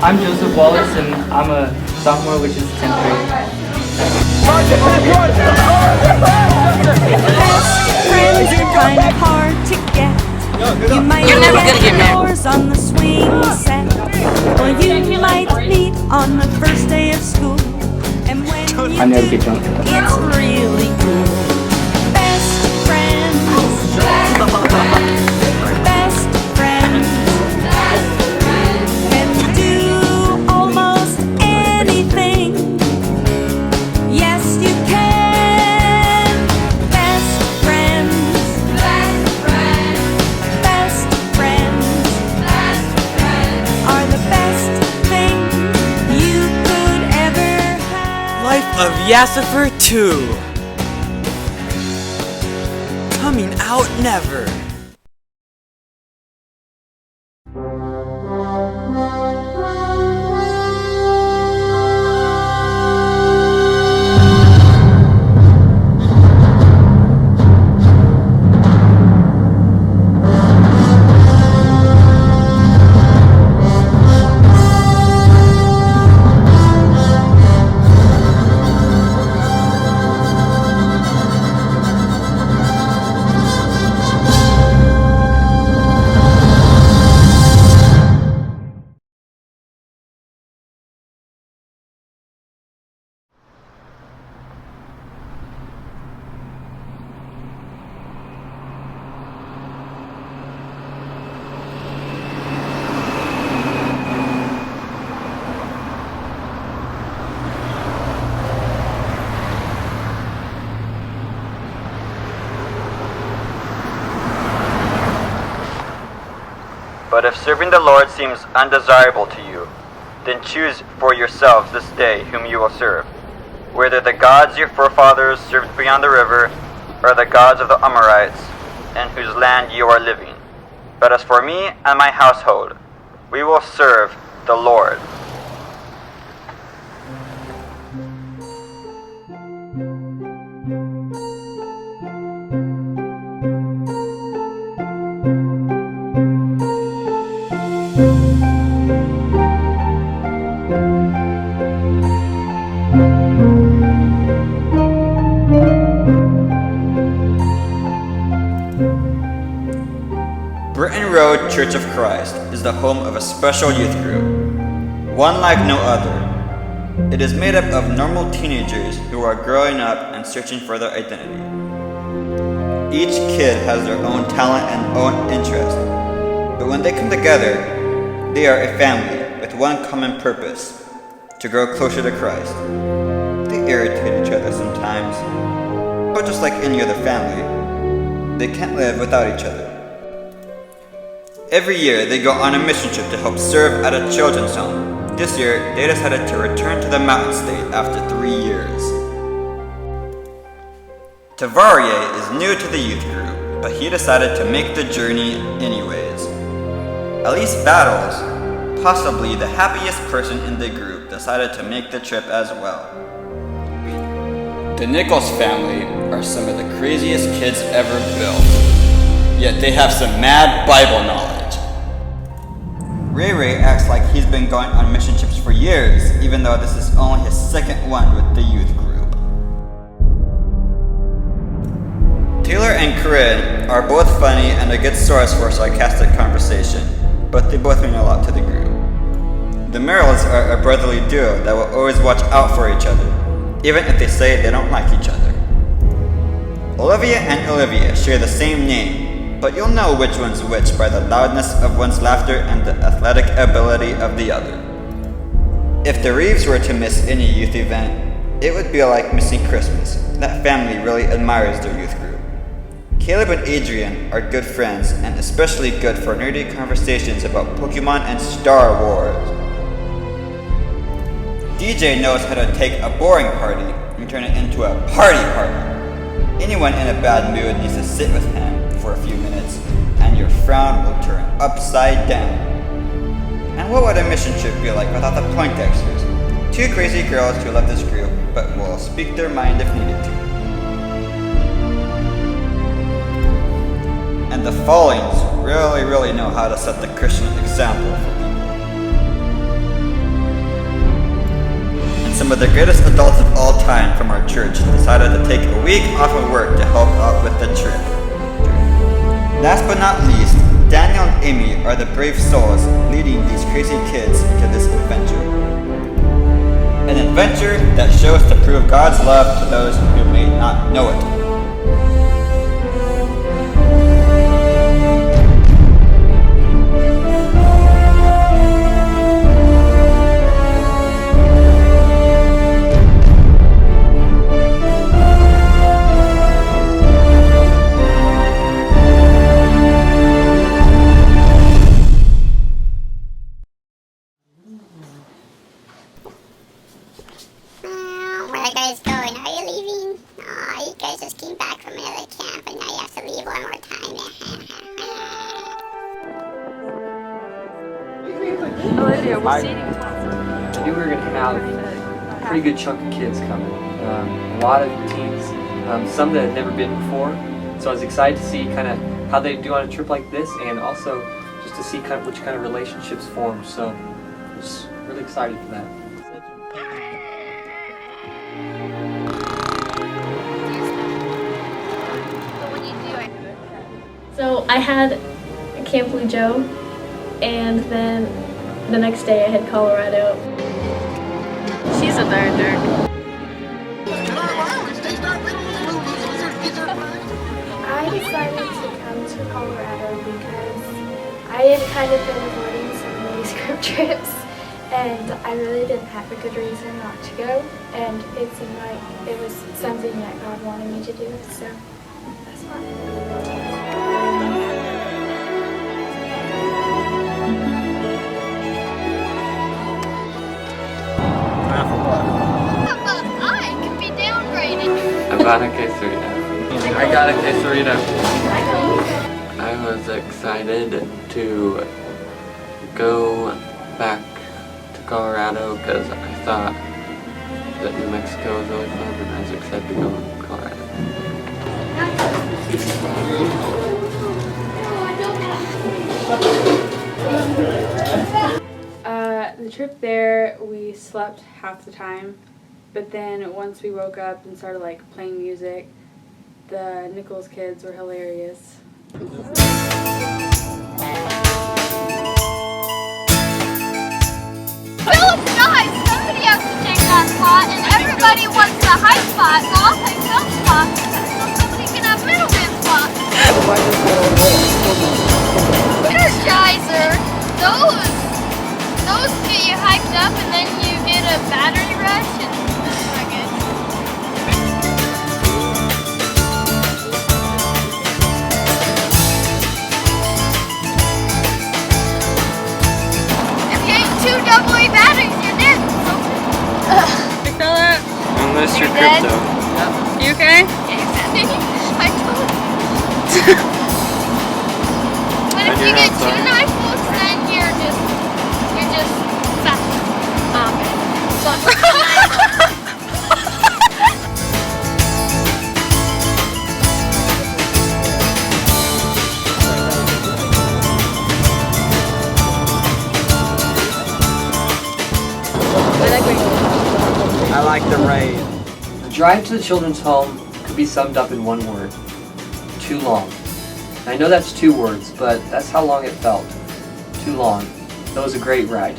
I'm Joseph Wallace, and I'm a sophomore, which is 10th grade. Best friends are kind of hard to get. You're never gonna get married on the swing set, or you might meet on the first day of school. And when you I never do, get drunk. it's really cool. Best friends. Best friends. Can do almost anything. Yes, you can. Best friends. Best friends are the best thing you could ever have. Life of Yassifer 2. Coming out never. But if serving the Lord seems undesirable to you, then choose for yourselves this day whom you will serve, whether the gods your forefathers served beyond the river, or the gods of the Amorites, in whose land you are living. But as for me and my household, we will serve the Lord. Britain Road Church of Christ is the home of a special youth group, one like no other. It is made up of normal teenagers who are growing up and searching for their identity. Each kid has their own talent and own interest, but when they come together, they are a family with one common purpose: to grow closer to Christ. They irritate each other sometimes, but just like any other family, they can't live without each other. Every year, they go on a mission trip to help serve at a children's home. This year, they decided to return to the mountain state after 3 years. Tavarie is new to the youth group, but he decided to make the journey anyways. Elise Battles, possibly the happiest person in the group, decided to make the trip as well. The Nichols family are some of the craziest kids ever built, yet they have some mad Bible knowledge. Ray Ray acts like he's been going on mission trips for years, even though this is only his second one with the youth group. Taylor and Corinne are both funny and a good source for sarcastic conversation, but they both mean a lot to the group. The Merrills are a brotherly duo that will always watch out for each other, even if they say they don't like each other. Olivia and Olivia share the same name, but you'll know which one's which by the loudness of one's laughter and the athletic ability of the other. If the Reeves were to miss any youth event, it would be like missing Christmas. That family really admires their youth group. Caleb and Adrian are good friends and especially good for nerdy conversations about Pokemon and Star Wars. DJ knows how to take a boring party and turn it into a party party. Anyone in a bad mood needs to sit with him for a few minutes, and your frown will turn upside down. And what would a mission trip be like without the Poindexters? Two crazy girls who love this group, but will speak their mind if needed to. And the Fallings really know how to set the Christian example for people. and some of the greatest adults of all time from our church decided to take a week off of work to help out with the trip. Last but not least, Daniel and Amy are the brave souls leading these crazy kids to this adventure. An adventure that shows to prove God's love to those who may not know it. Where are you guys going? Are you leaving? Oh, you guys just came back from another camp and now you have to leave one more time. Olivia, we're seating. I knew we were going to have a pretty good chunk of kids coming. A lot of teens, some that had never been before. So I was excited to see kind of how they do on a trip like this, and also just to see kind of which kind of relationships form. So I was really excited for that. So I had Camp Blue Joe, and then the next day I had Colorado. She's a nerd. I decided to come to Colorado because I had kind of been avoiding some of these group trips, and I really didn't have a good reason not to go, and it seemed like it was something that God wanted me to do, so that's why. I got a quesarito. I was excited to go back to Colorado because I thought that New Mexico was really fun, and I was excited to go to Colorado. The trip there, we slept half the time, but then once we woke up and started like playing music, the Nichols kids were hilarious. Philip, guys, somebody has to take that spot, and everybody wants the high spot, so I'll take some spot, so somebody can have middleman spot. Energizer, those get you hyped up, and then you get a battery rush, and that's not good. If you ate 2 AA batteries, you're dead. Hey Philip, Unless you're dead? crypto. you okay? I told you. But if you get 2 knife hooks, then you're just fat. I like the rain. The drive to the children's home could be summed up in one word: too long. And I know that's 2 words, but that's how long it felt. Too long. That was a great ride.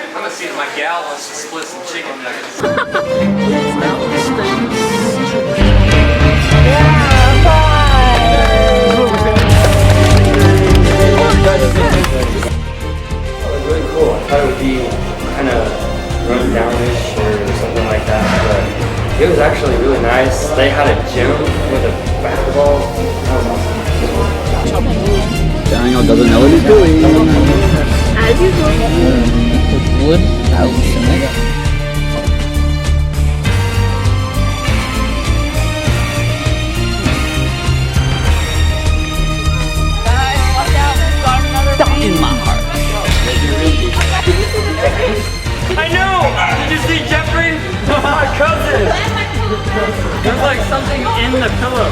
I'm gonna see if my gal wants to split some chicken nuggets. Really cool. I thought it would be kind of run downish or something like that, but it was actually really nice. They had a gym with a basketball. That was awesome. Daniel doesn't know what he's doing. As usual. Wood house. In my heart. There's like something in the pillow.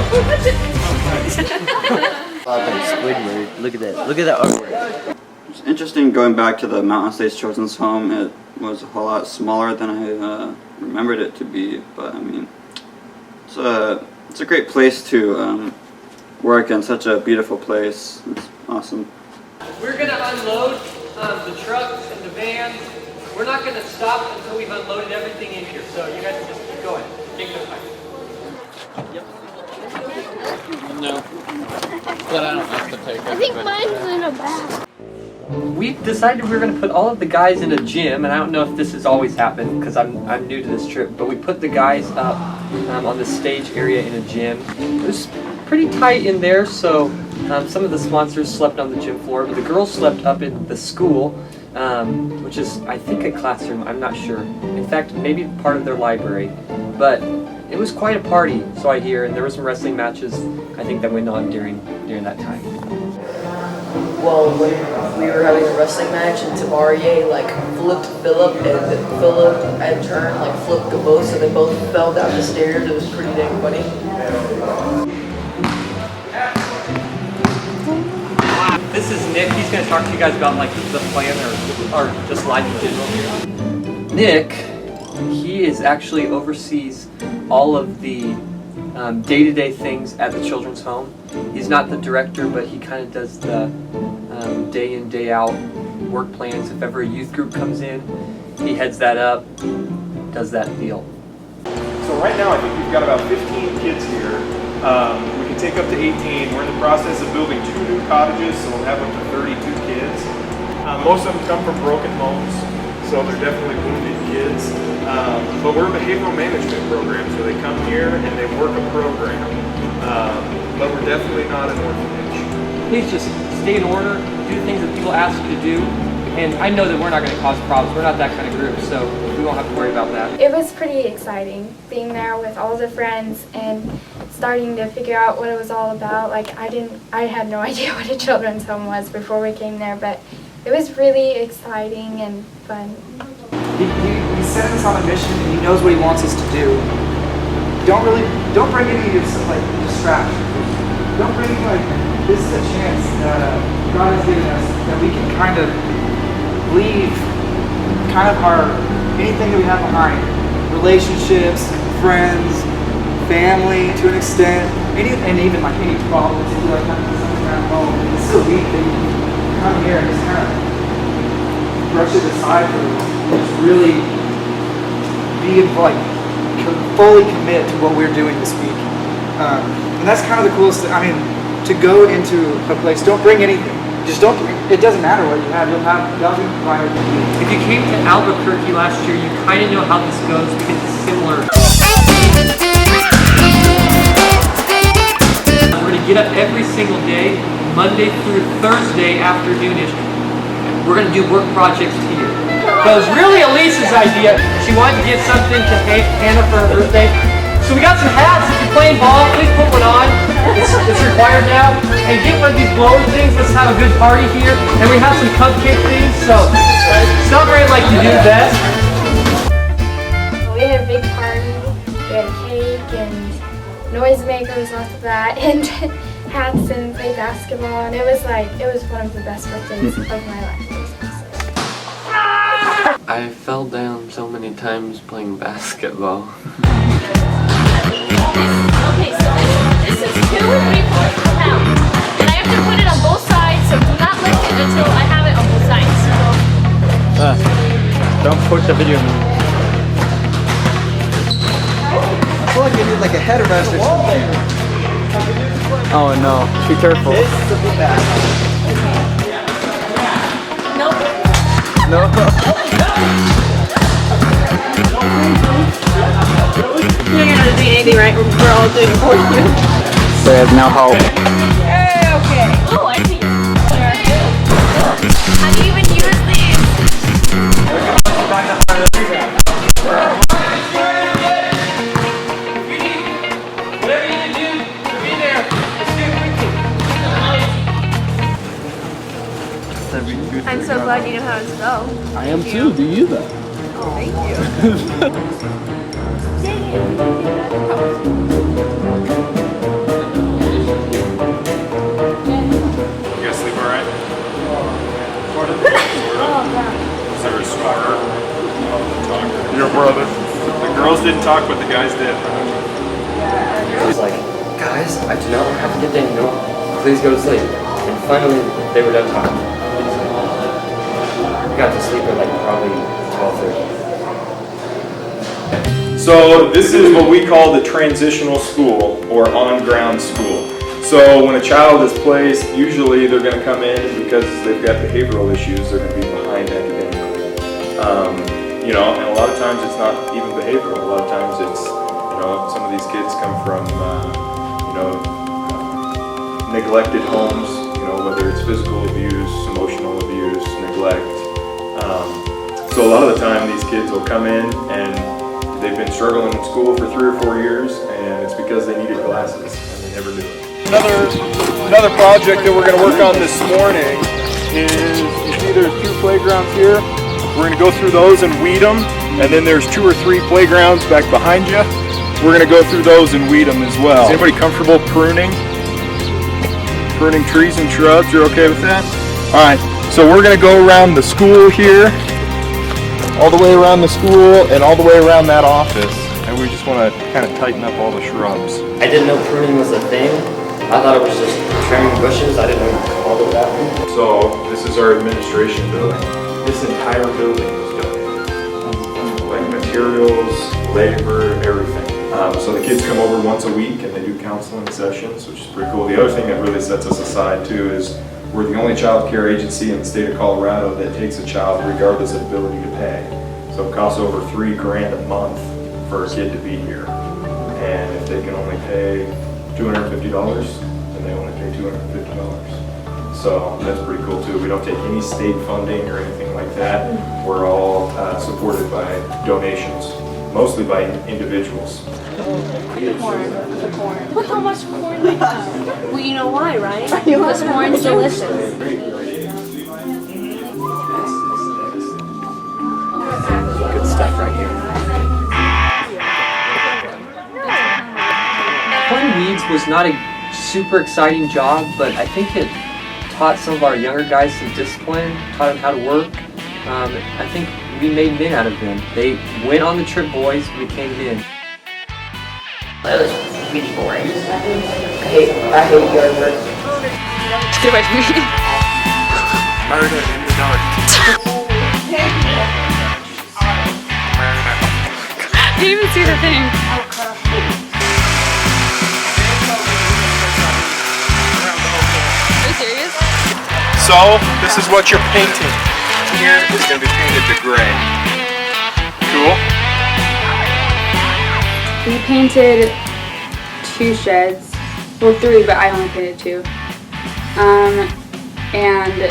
Squidward. Look at that. Look at that artwork. It's interesting going back to the Mountain States Children's Home. It was a whole lot smaller than I remembered it to be, but I mean, it's a great place to work in, such a beautiful place. It's awesome. We're gonna unload the trucks and the vans. We're not gonna stop until we've unloaded everything in here. So you guys just keep going. Take your time. Yep. No. But I don't have to take it. I think mine's in a bag. We decided we were going to put all of the guys in a gym, and I don't know if this has always happened because I'm new to this trip, but we put the guys up on the stage area in a gym. It was pretty tight in there, so some of the sponsors slept on the gym floor, but the girls slept up in the school, which is, I think, a classroom. I'm not sure. In fact, maybe part of their library. But it was quite a party, so I hear, and there were some wrestling matches, I think, that went on during that time. Well, when we were having a wrestling match and Tamarie like flipped Philip and Philip had turned like flipped Gabo, so they both fell down the stairs. It was pretty dang funny. This is Nick. He's going to talk to you guys about like the plan or just life in general. Nick, he is actually oversees all of the day-to-day things at the children's home. He's not the director, but he kind of does the day in, day out work plans. If ever a youth group comes in, he heads that up, does that deal. So right now I think we've got about 15 kids here. We can take up to 18. We're in the process of building 2 new cottages, so we'll have up to 32 kids. Most of them come from broken homes, so they're definitely wounded kids. But we're a behavioral management program, so they come here and they work a program. But we're definitely not an orphanage. Please just stay in order, do the things that people ask you to do, and I know that we're not going to cause problems. We're not that kind of group, so we won't have to worry about that. It was pretty exciting being there with all the friends and starting to figure out what it was all about. Like I had no idea what a children's home was before we came there, but it was really exciting and fun. He sent us on a mission and he knows what he wants us to do. Don't bring any like distractions. Don't bring this is a chance that God has given us that we can kind of leave kind of anything that we have behind. Relationships, friends, family to an extent, and even like any problems if you like kind of do something at home. It's so neat that you can come here and just kind of brush it aside for a moment and just really fully commit to what we're doing this week. And that's kind of the coolest thing. I mean, to go into a place, don't bring anything. Just don't, it doesn't matter what you have, they'll be provided. If you came to Albuquerque last year, you kind of know how this goes because it's similar. We're going to get up every single day, Monday through Thursday afternoonish. We're going to do work projects here. But it was really Elise's idea. She wanted to get something to Hannah for her birthday. So we got some hats. If you're playing ball, please put one on. It's required now. And get one of these blower things. Let's have a good party here. And we have some cupcake things. So celebrate like you do best. We had a big party. We had cake and noisemakers, lots of that, and hats, and played basketball. And it was one of the best birthdays of my life. I fell down so many times playing basketball. Okay, so this is 2 or 3/4 pounds. And I have to put it on both sides, so do not lift it until I have it on both sides. Don't push the video. I feel like you need like a headrest or something. Oh no, be careful. This is a bit bad. Nope. No. You're not gonna do anything, right? We're all doing it for you. They have no hope. Okay. Oh, I see. How do you even use these? Whatever you need to do to be there, let's do it quickly. I'm so glad you know how to spell. I am too. Do you though? Oh, thank you. didn't talk, but the guys did. I was like, guys, I do not have to get Daniel. Please go to sleep. And finally, they were done talking. We got to sleep at like probably 12:30. So this is what we call the transitional school or on-ground school. So when a child is placed, usually they're going to come in because they've got behavioral issues, they're going to be behind academically. You know, and a lot of times it's not even behavioral. A lot of times it's, you know, some of these kids come from, you know, neglected homes, you know, whether it's physical abuse, emotional abuse, neglect. So a lot of the time these kids will come in and they've been struggling in school for 3 or 4 years, and it's because they needed glasses and they never knew it. Another project that we're going to work on this morning is, you see there's 2 playgrounds here. We're going to go through those and weed them, and then there's 2 or 3 playgrounds back behind you. We're going to go through those and weed them as well. Is anybody comfortable pruning? Pruning trees and shrubs, you're okay with that? Alright, so we're going to go around the school here, all the way around the school, and all the way around that office. And we just want to kind of tighten up all the shrubs. I didn't know pruning was a thing. I thought it was just trimming bushes. I didn't know you called it that. So this is our administration building. This entire building was donated. Like materials, labor, everything. So the kids come over once a week and they do counseling sessions, which is pretty cool. The other thing that really sets us aside too is we're the only child care agency in the state of Colorado that takes a child regardless of ability to pay. So it costs over $3 grand a month for a kid to be here. And if they can only pay $250, then they only pay $250. So that's pretty cool too. We don't take any state funding or anything like that. We're all supported by donations, mostly by individuals. Look how much corn they have. Well, you know why, right? Because corn's delicious. Good stuff right here. Pulling weeds was not a super exciting job, but I think it taught some of our younger guys some discipline, taught them how to work. I think we made men out of them. They went on the trip, boys, we became men. That was really boring. I hate yard work. Get away from me. Murder in the dark. I didn't even see the thing. Are you serious? So this is what you're painting. Here is going to be painted to gray. Cool? We painted 2 sheds, well 3, but I only painted 2. And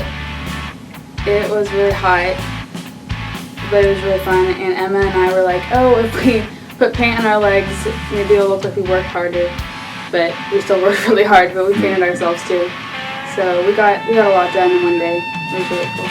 it was really hot, but it was really fun. And Emma and I were like, oh, if we put paint on our legs, maybe it'll look like we worked harder. But we still worked really hard, but we painted ourselves too. So we got a lot done in one day. It was really cool.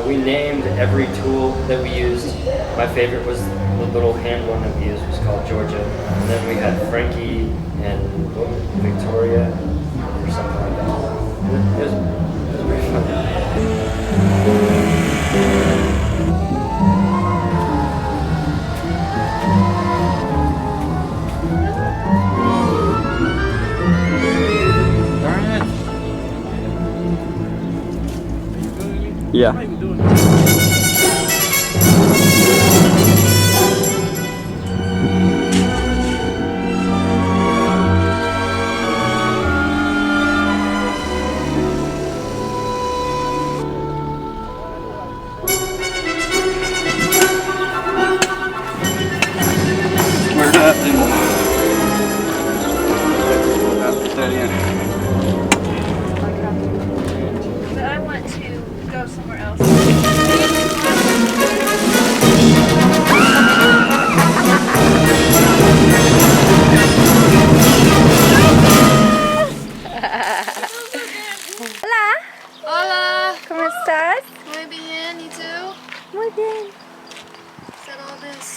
We named every tool that we used. My favorite was the little hand one that we used, was called Georgia. And then we had Frankie and Victoria or something like that. It was pretty fun. Yeah. But I want to go somewhere else.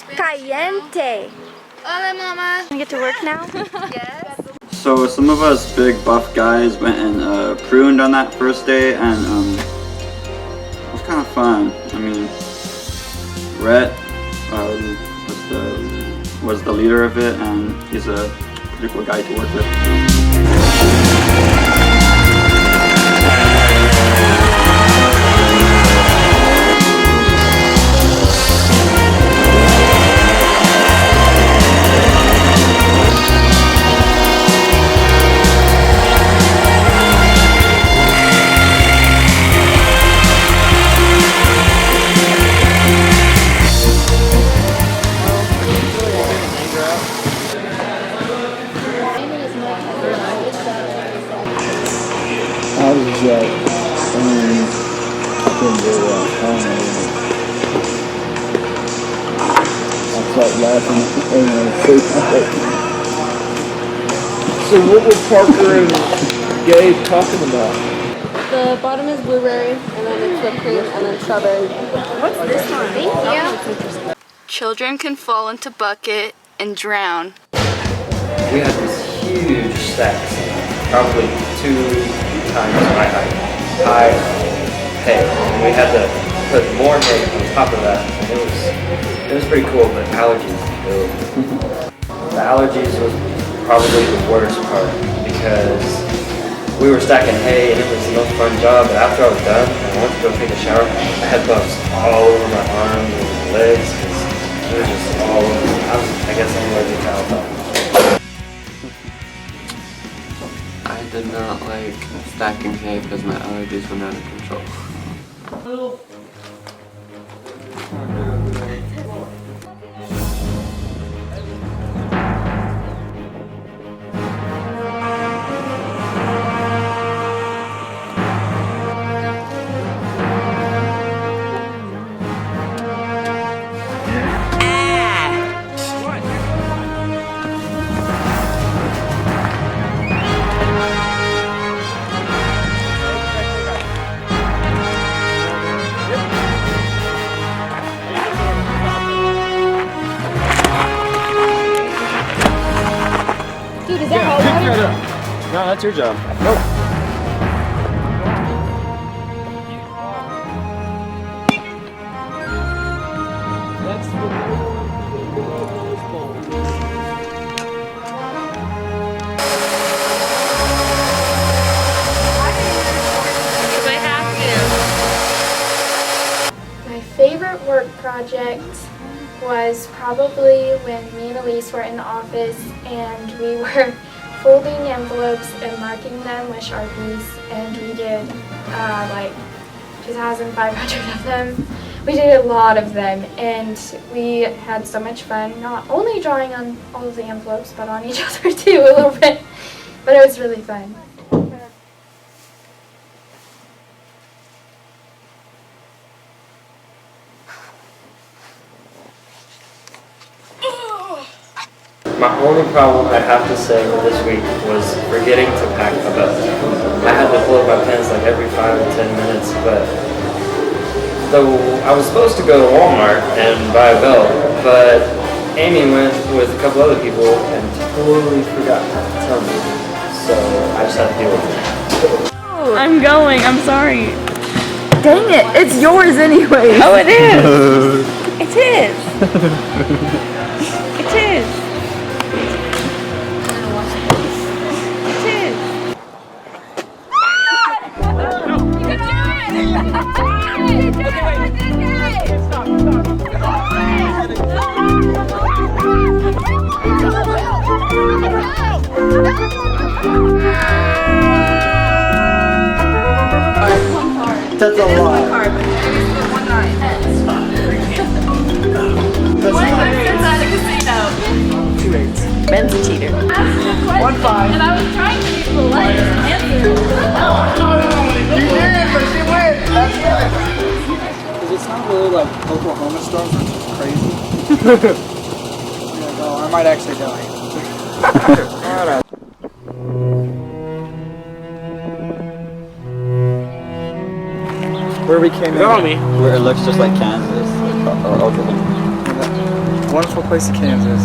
Caliente. Hola, Mama. Can we get to work now? Yes. So some of us big buff guys went and pruned on that first day, and it was kind of fun. I mean, Rhett was the leader of it, and he's a pretty cool guy to work with. How was that? I mean, I couldn't do that. I don't know. I started laughing and So what were Parker and Gabe talking about? The bottom is blueberry, and then it's whipped cream, and then strawberry. What's this one? Yeah. Children can fall into bucket and drown. We had these huge stacks, probably 2 times my height, high hay. And we had to put more hay on top of that. And it was pretty cool, but allergies. The allergies was probably the worst part because we were stacking hay and it was the most fun job, but after I was done and I went to go take a shower, I had bumps all over my arms and legs because it was just all over. I guess I'm allergic to alcohol. I did not like stacking hay because my allergies went out of control. Dude, is that hot water? No, that's your job. Nope. My favorite work project was probably when me and Elise were in the office and we were folding envelopes and marking them with Sharpies, and we did like 2,500 of them. We did a lot of them, and we had so much fun, not only drawing on all of the envelopes, but on each other too a little bit. But it was really fun. My only problem I have to say with this week was forgetting to pack a belt. I had to pull up my pants like every 5 to 10 minutes, but though I was supposed to go to Walmart and buy a belt, but Amy went with a couple other people and totally forgot to tell me, so I just had to deal with it. I'm going, I'm sorry. Dang it, it's yours anyway. Oh, it is. It is. It is. That's a lot. Ben's a cheater. 1-5. And I was trying to be polite and answer. You win, but she wins. That's good. Does it sound really like Oklahoma storms, which is crazy? Yeah, no, I might actually die. Alright. Where we came in. Where it looks just like Kansas or Oklahoma. wonderful place of Kansas.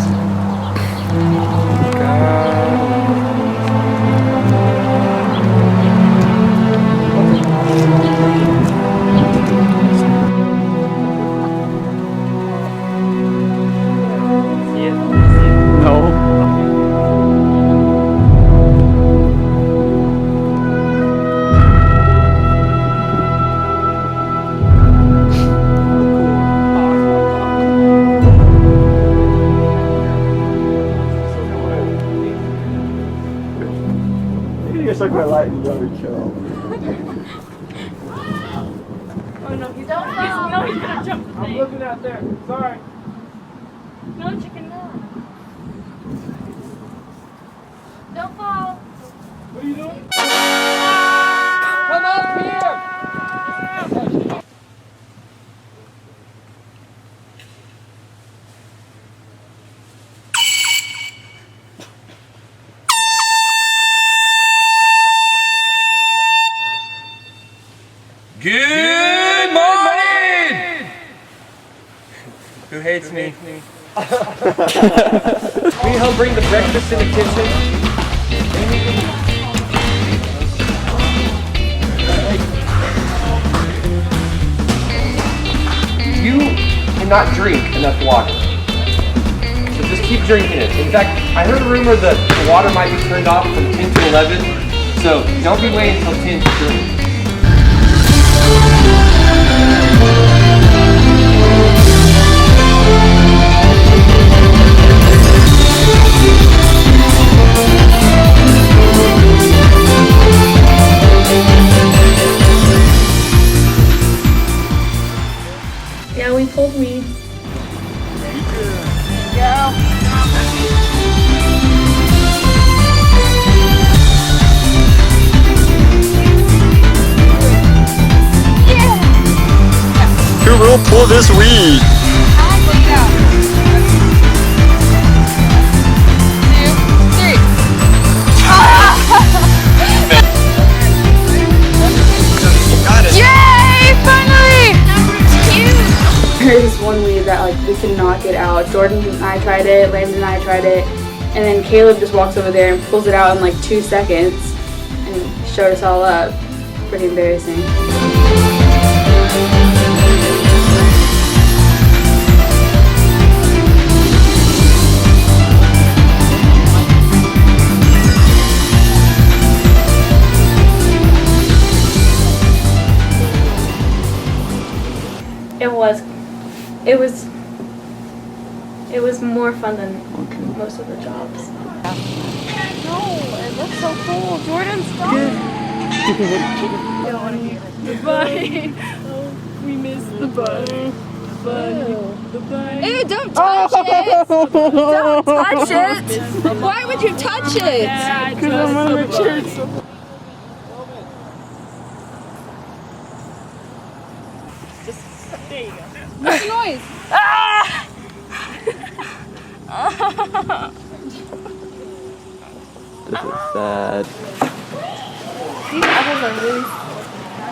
Suck my lightning rubber show. Oh no, he's gonna jump the thing. I'm looking out there. Sorry. No, chicken, no. Don't fall. What are you doing? Come up here. Good morning! Who hates me? Can you help bring the breakfast in the kitchen? You cannot drink enough water. So just keep drinking it. In fact, I heard a rumor that the water might be turned off from 10 to 11. So don't be waiting until 10 to drink. Yeah, we pulled weeds. Who will pull this weed? Yay! Finally! There's one weed that like we could not get out. Jordan and I tried it, Landon and I tried it, and then Caleb just walks over there and pulls it out in like 2 seconds and showed us all up. Pretty embarrassing. It was more fun than most of the jobs. No, it looks so cool. Jordan, stop. The bunny. Oh, we missed the bunny. The bunny. Ew, don't touch it. Don't touch it. Why would you touch it? Because I'm on my church. There you go. Make noise. Ah! This is sad. These apples are really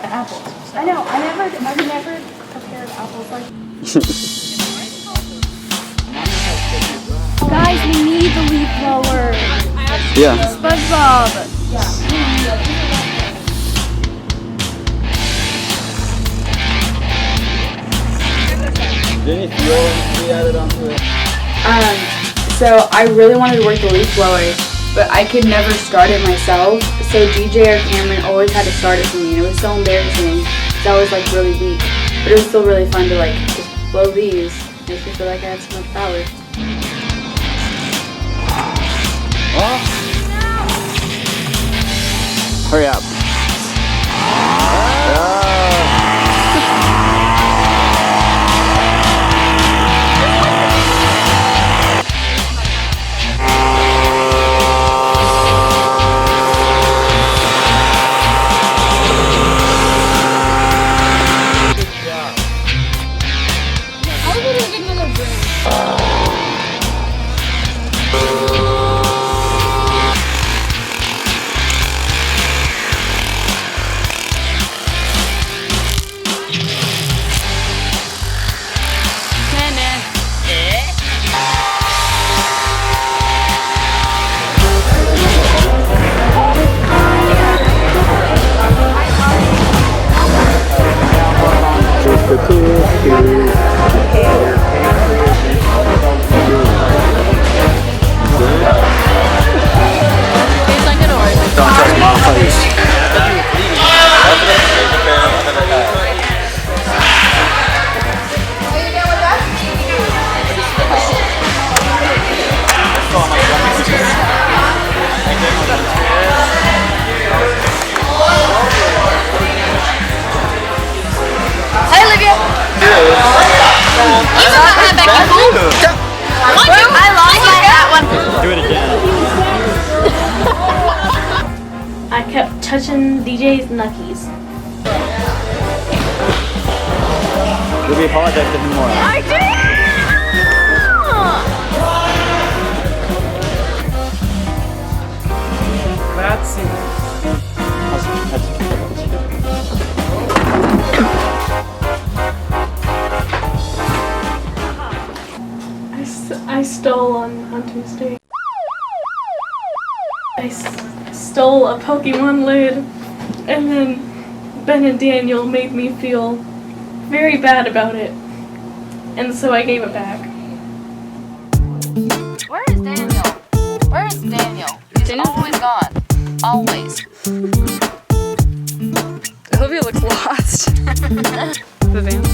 apples. I know. I've never prepared apples like. Guys, we need the leaf blower. Yeah. SpongeBob. Didn't you added onto it? So I really wanted to work the leaf blower, but I could never start it myself. So DJ or Cameron always had to start it for me, and it was so embarrassing because I was like really weak. But it was still really fun to like just blow these. It makes me feel like I had so much power. Hurry up. I lost that one. Do it again. I kept touching DJ's knuckies. Will we apologize to him more? I did. That's it. I stole on Tuesday. I stole a Pokemon lid, and then Ben and Daniel made me feel very bad about it, and so I gave it back. Where is Daniel? Where is Daniel? He's always gone. Always. Olivia looks lost. Vivian.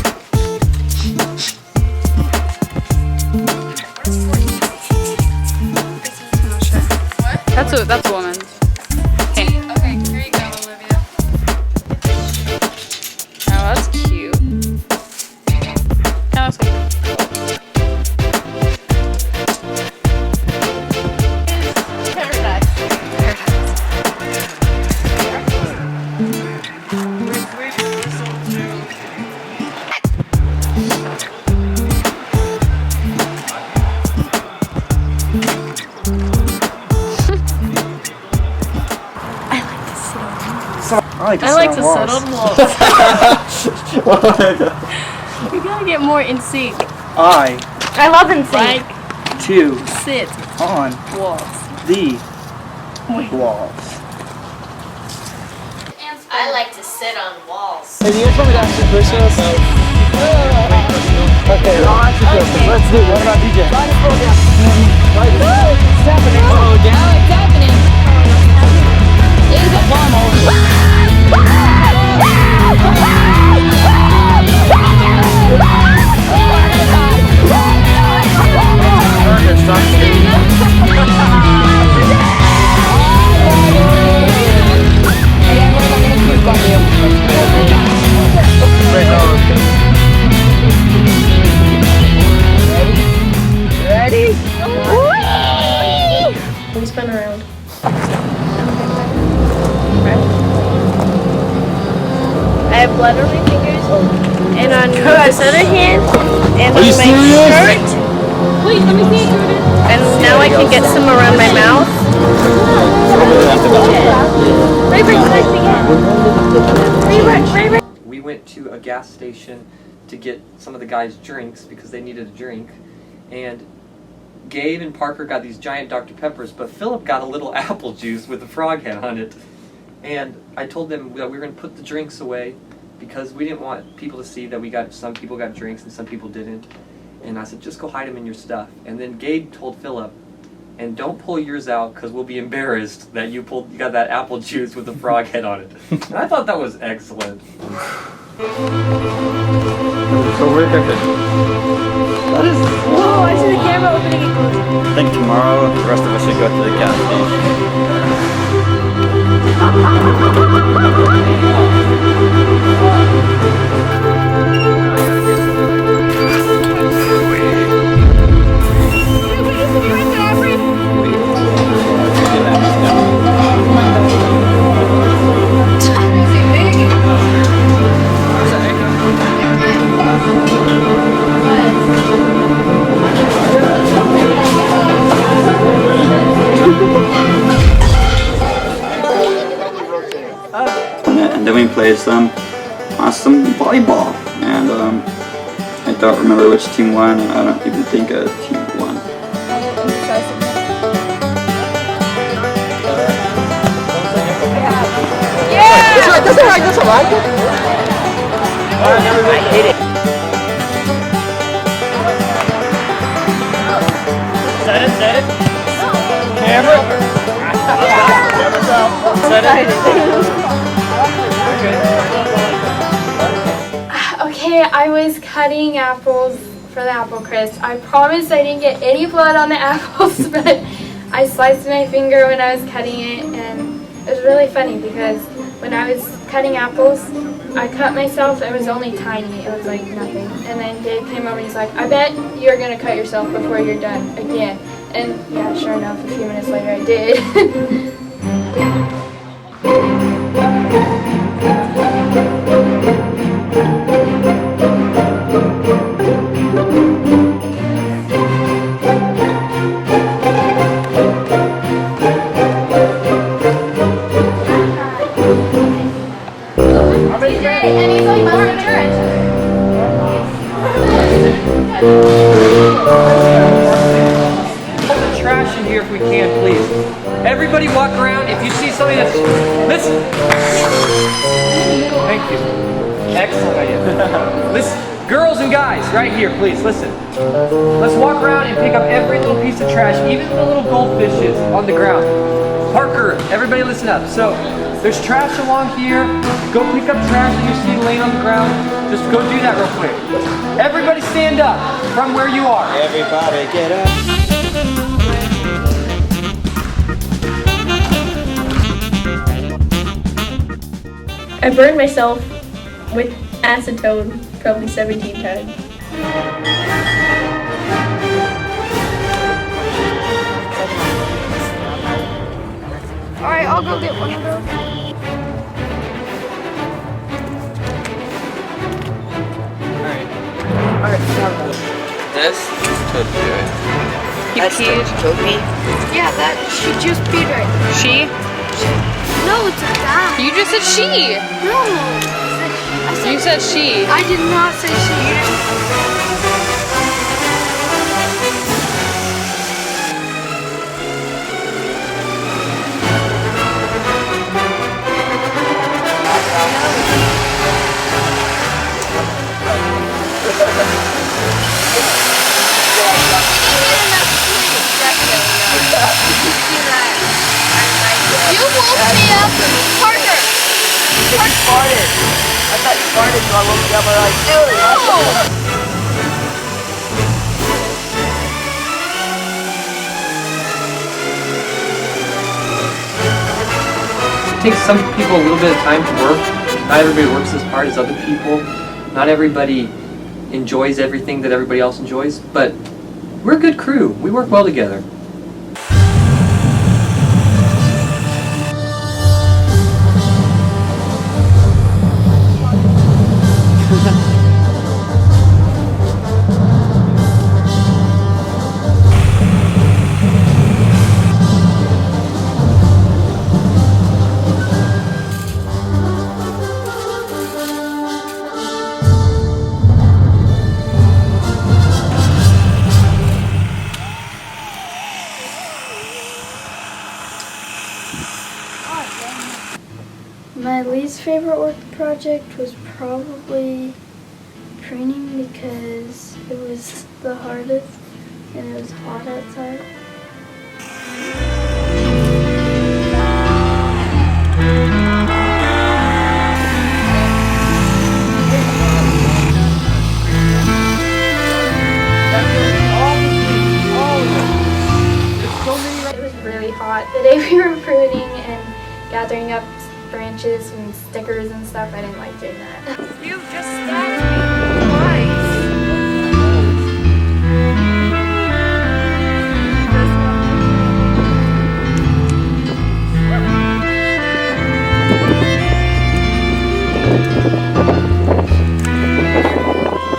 That's a woman. Hey. Okay, here you go, Olivia. Oh, that's cute. Oh, that's cool. I like to sit on walls. You gotta get more in sync. I love in sync. to Sit on walls. the walls. I like to sit on walls. Hey, do you guys want me to ask you questions? Okay, I'll ask you questions. Let's do it. What about DJ? What's happening? Oh, down. What's happening? There's a bomb over there. Ready? We spin around. I have blood on my fingers and on this other hand and on my shirt. Wait, let me see it, Jordan. And now I can get some around my mouth. We went to a gas station to get some of the guys drinks because they needed a drink, and Gabe and Parker got these giant Dr. Peppers, but Philip got a little apple juice with a frog head on it. And I told them that we were going to put the drinks away because we didn't want people to see that some people got drinks and some people didn't. And I said, just go hide them in your stuff. And then Gabe told Philip, and don't pull yours out because we'll be embarrassed that you got that apple juice with a frog head on it. And I thought that was excellent. So we're cooking. That is. Whoa, I see the camera opening and closing. I think tomorrow the rest of us should go to the gas and then we played some volleyball, and I don't remember which team won, and I don't even think a team won. Yeah! That's alright, that's alright. I hate it. Set it. Camera. Camera's out. Set it. Okay, I was cutting apples for the apple crisp. I promise I didn't get any blood on the apples, but I sliced my finger when I was cutting it, and it was really funny because when I was cutting apples. I cut myself. It was only tiny. It was like nothing. And then Dave came over and he's like, I bet you're going to cut yourself before you're done again. And yeah, sure enough, a few minutes later I did. And he's like, my insurance. Put the trash in here if we can, please. Everybody walk around. If you see something that's... Listen. Thank you. Excellent idea. Listen. Girls and guys, right here, please, listen. Let's walk around and pick up every little piece of trash, even the little goldfishes on the ground. Parker, everybody listen up. So, there's trash along here. Go pick up trash that you see laying on the ground. Just go do that real quick. Everybody stand up from where you are. Everybody get up. I burned myself with acetone probably 17 times. Alright, I'll go get one of those. This is totally right. That's Toby. Yeah, that she just peed right there. She? No, it's a guy. You just said she. No. You said she. I did not say she. You woke me up, Parker. You farted. I thought you farted, so I woke you up and I was like, dude. It takes some people a little bit of time to work. Not everybody works as hard as other people. Not everybody enjoys everything that everybody else enjoys, but we're a good crew. We work well together. My least favorite work project was probably training because it was the hardest and it was hot outside. It was really hot. The day we were pruning and gathering up branches and stickers and stuff, I didn't like doing that. You just stabbed me twice.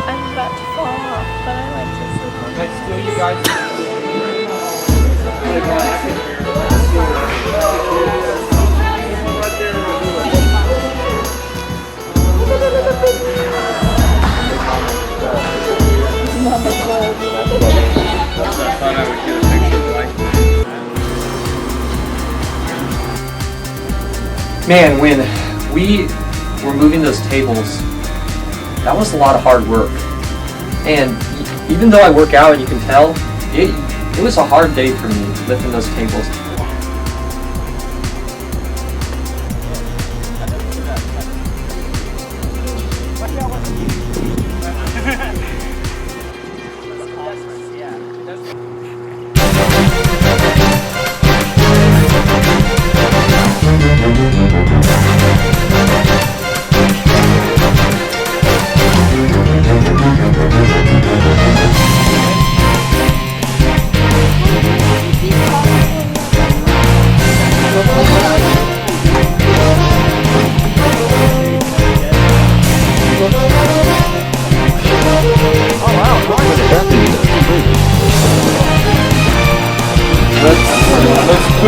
I'm about to fall off, but I like to sleep on Let's do you guys. Man, when we were moving those tables, that was a lot of hard work. And even though I work out and you can tell, it was a hard day for me lifting those tables.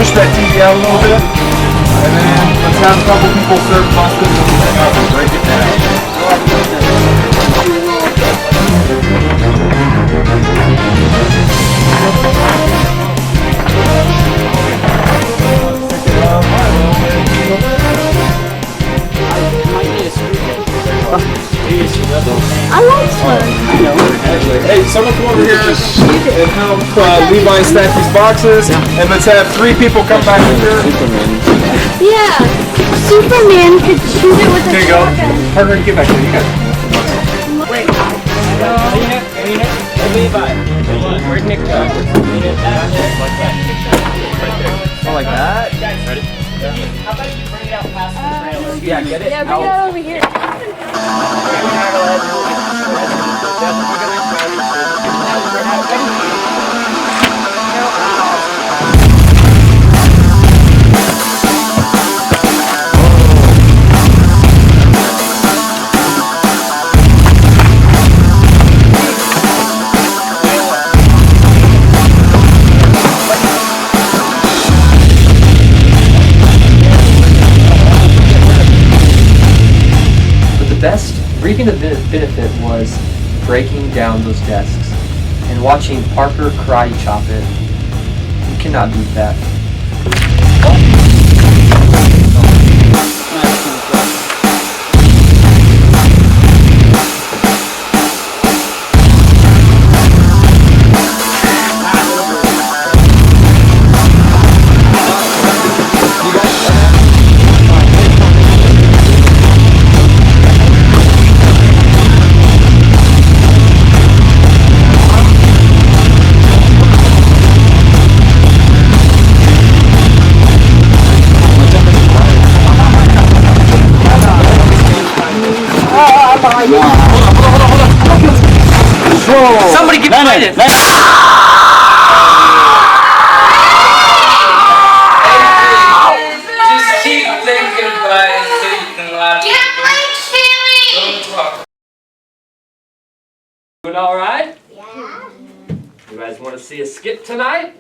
push that TV out a little bit. And then let's have a couple people serve mustard and hang out and break it down. I like swimming. Hey, someone come over here and help Levi stack these boxes. And let's have 3 people come back here. Yeah. Superman could shoot it with a There you go. shotgun. Partner, get back there. You got it. Wait. Levi, where'd Nick go? Oh, like that? Ready? How about you bring it out past the trailer? Yeah, get it Yeah, bring it out over here. reaping the benefit was breaking down those desks and watching Parker karate chop it. You cannot beat that. Somebody get behind it! Just keep thinking about it. Get Blake Steely! Doing alright? Yeah. You guys want to see a skit tonight?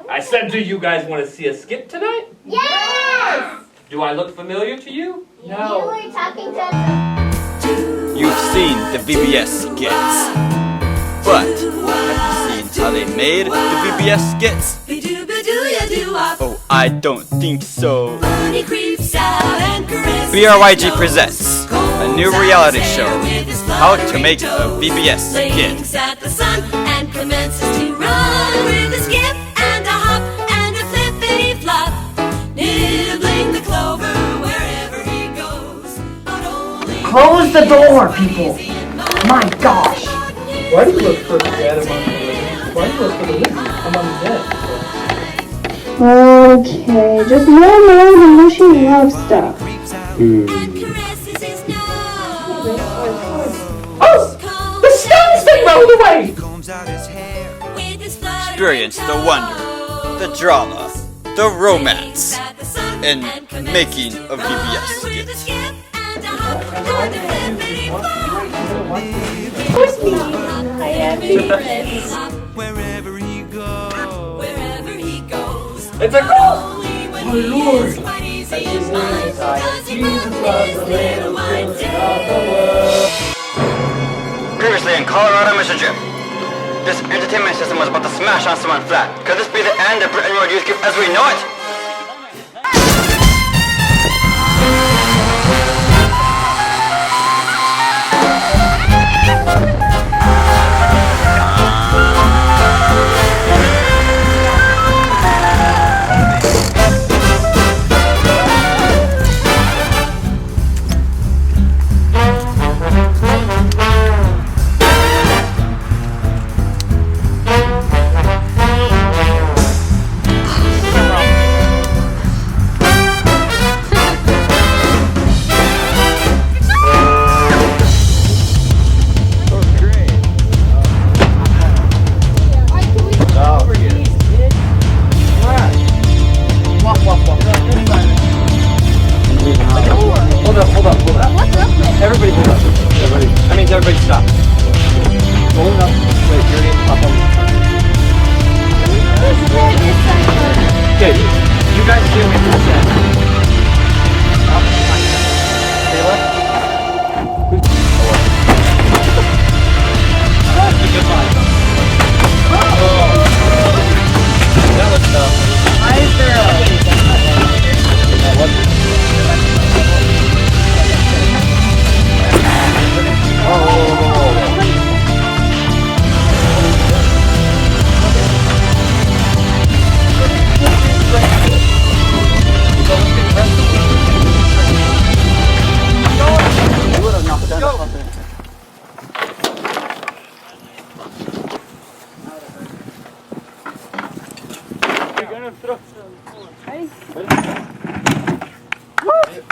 I said, do you guys want to see a skit tonight? Yes! Do I look familiar to you? You were talking to us. You've seen the VBS skits, but have you seen how they made the VBS skits? Oh, I don't think so. BRYG presents a new reality show, How to Make a VBS Skit. Close the door, people! My gosh! Why do you look for the dead among the living? Why do you look for the living among the dead? Okay, just no more than mushy love stuff. Oh! The stones thing rolled away! Experience the wonder, the drama, the romance, in making a VBS skit. Who's me? I am Chris. Wherever he goes. It's a goal! My Lord! That's his name inside. Jesus loves the little children of the world. Previously in Colorado, Michigan. This entertainment system was about to smash on someone flat. Could this be the end of Britain Road Youth Group as we know it?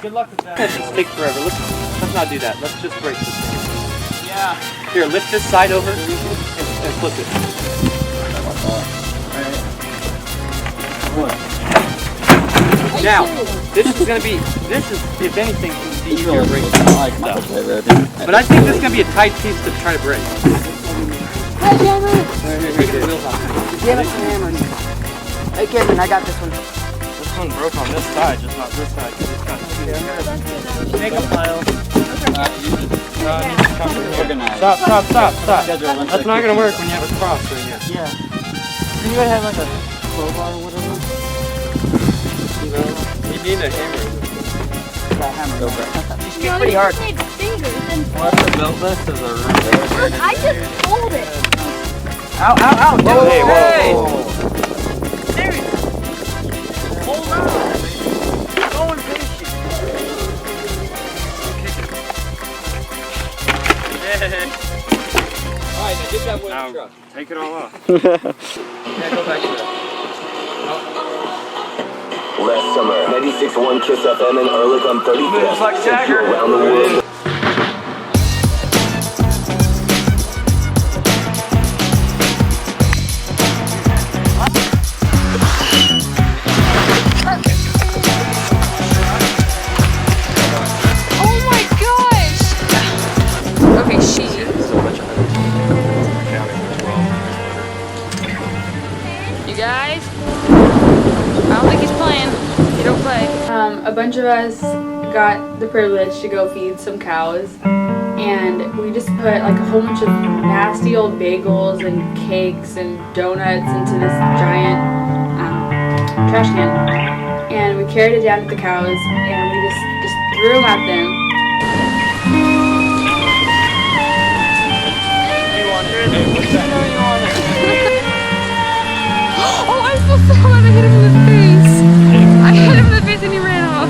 Good luck with that. This takes forever. Let's not do that. Let's just break this thing. Yeah. Here, lift this side over and flip it. Now, this is gonna be. This is, if anything, the easier break stuff. But I think this is gonna be a tight piece to try to break. Hey, Cameron! Give us some hammers. Hey, Cameron, I got this one. This one broke on this side, just not this side. It's got two. Make a pile. Stop. That's not gonna work when you have a cross right here. Yeah. Can you guys have like a crowbar or whatever? You need a hammer. Yeah, hammer. It's pretty hard. What's the belt vest of the room? I just pulled it. Ow. Whoa, hey! Hold on. Go and finish it. Alright, now get that wood truck. Take it all off. Yeah, go back to that. Last summer, 96.1 Kiss FM and Ehrlich on 35th. Like Jagger. Around the world. Oh my gosh! Okay, she. You guys? I don't think he's playing. You don't play. A bunch of us got the privilege to go feed some cows, and we just put like a whole bunch of nasty old bagels and cakes and donuts into this giant trash can, and we carried it down to the cows, and we just threw them at them. Oh, I'm so sad. I hit him in the face. I hit him in the face and he ran off.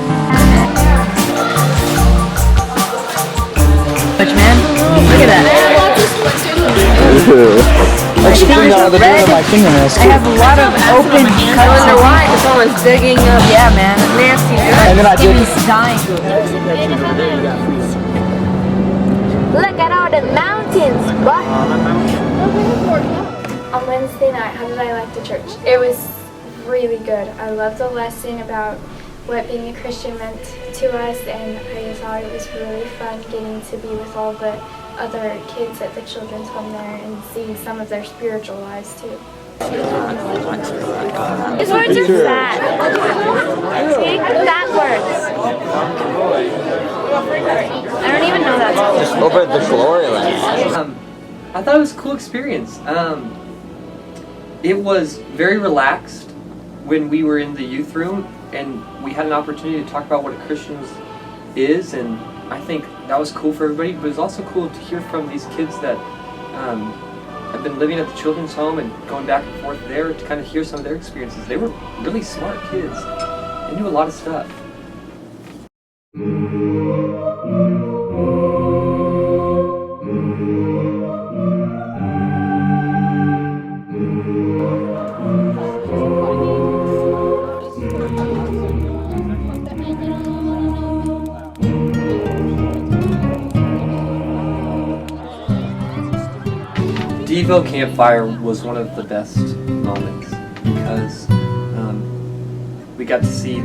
Much, man. Look at that. Like spitting out of the dirt on my fingernails. I have a lot of open cuts. I wonder why, because someone's digging up. Yeah, man. Nasty dirt. And then I did. He's dying. Look at all the mountains, what? On Wednesday night, how did I like the church? It was really good. I loved the lesson about what being a Christian meant to us, and I thought it was really fun getting to be with all the other kids at the children's home there and seeing some of their spiritual lives too. His words are fat. See? Fat words. I don't even know that. Just over the floor, like. I thought it was a cool experience. It was very relaxed when we were in the youth room, and we had an opportunity to talk about what a Christian is, and I think that was cool for everybody. But it was also cool to hear from these kids that have been living at the children's home and going back and forth there to kind of hear some of their experiences. They were really smart kids. They knew a lot of stuff. Devo Campfire was one of the best moments because we got to see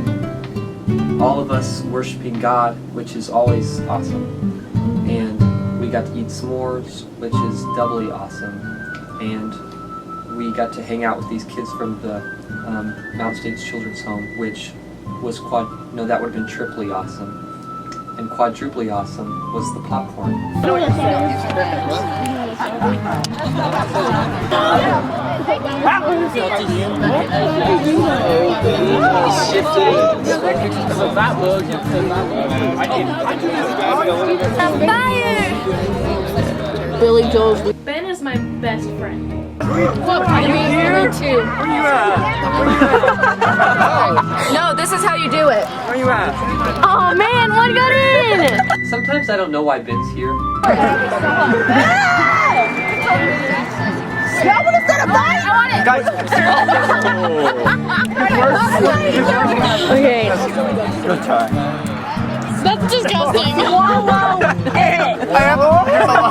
all of us worshiping God, which is always awesome, and we got to eat s'mores, which is doubly awesome, and we got to hang out with these kids from the Mountain States Children's Home, which was that would have been triply awesome. And quadruply awesome was the popcorn. Billy Joel's. Ben is my best friend. What? Me too. No, this is how you do it. Where you at? Oh man, one got in! Sometimes I don't know why Ben's here. Y'all would have said a Okay. Good try. That's disgusting. There's a lot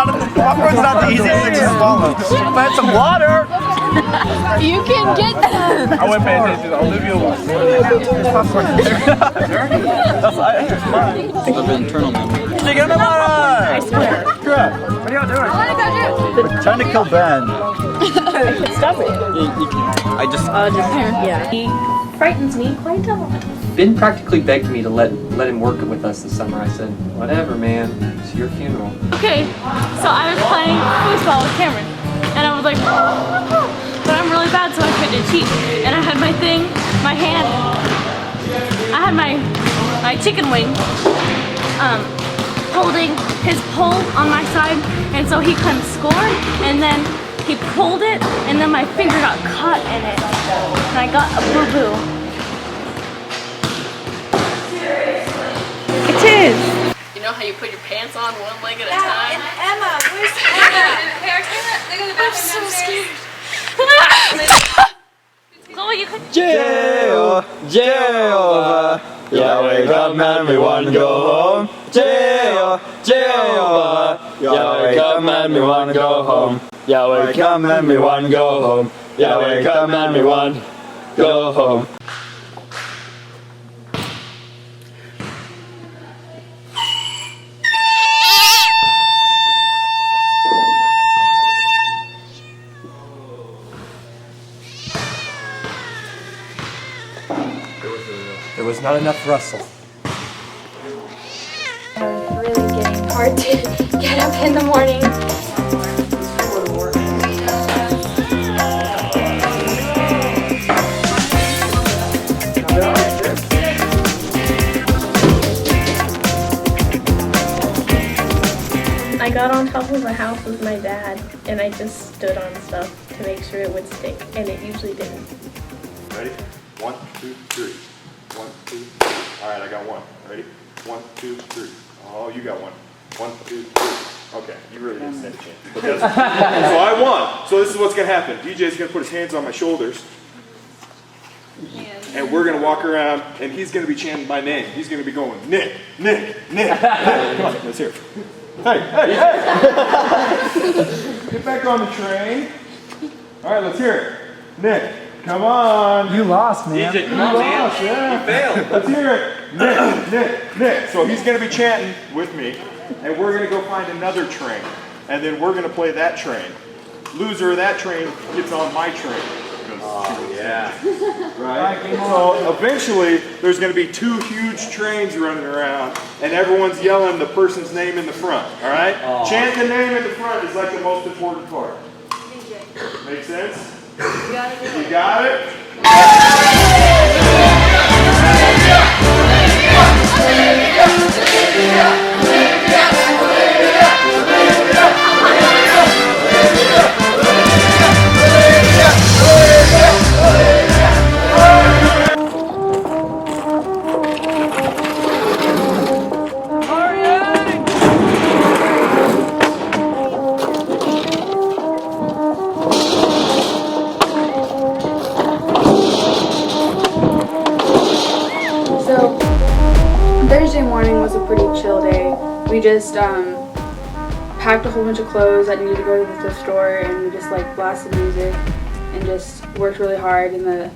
of popcorn's not the easiest thing to swallow. But some water. You can get that. I went pay attention. I'll leave you alone. That's fine. It's an internal memory. Chicken I swear. What are y'all doing? We're trying to kill Ben. Stop it. I just. Yeah. He frightens me quite a lot. Ben practically begged me to let him work with us this summer. I said, whatever, man. It's your funeral. Okay, so I was playing foosball with Cameron, and I was like, but I'm really bad, so I couldn't cheat. And I had my thing, my hand, I had my chicken wing, holding his pole on my side, and so he couldn't score, and then he pulled it, and then my finger got caught in it, and I got a boo-boo. It is. You know how you put your pants on one leg at a time? Emma, where's Emma? I'm so scared. Chloe, you could. Jehovah, Yahweh come and we want to go home. Jehovah, Yahweh come and we want to go home. Yahweh come and we want to go home. Yahweh come and we want to go home. There was not enough Russell. It's really getting hard to get up in the morning. I got on top of a house with my dad, and I just stood on stuff to make sure it would stick, and it usually didn't. Ready? 1, 2, 3. 1, 2, 3. All right, I got one. Ready? 1, 2, 3. Oh, you got one. 1, 2, 3. Okay, you really didn't stand a chance. But that's, so I won. So this is what's gonna happen. DJ's gonna put his hands on my shoulders, and we're gonna walk around, and he's gonna be chanting my name. He's gonna be going, Nick, Nick, Nick. Come on, let's hear it. Hey, hey, hey! Get back on the train. All right, let's hear it. Nick, come on. You lost, man. DJ, come on, man. Yeah. You failed. Let's hear it. Nick, Nick, Nick. So he's going to be chanting with me, and we're going to go find another train, and then we're going to play that train. Loser of that train gets on my train. Oh, yeah. Right? So eventually, there's going to be 2 huge trains running around, and everyone's yelling the person's name in the front. All right? Oh. Chant the name in the front is like the most important part. Make sense? You got it? Thursday morning was a pretty chill day. We just packed a whole bunch of clothes that needed to go to the thrift store, and we just like blasted music and just worked really hard in the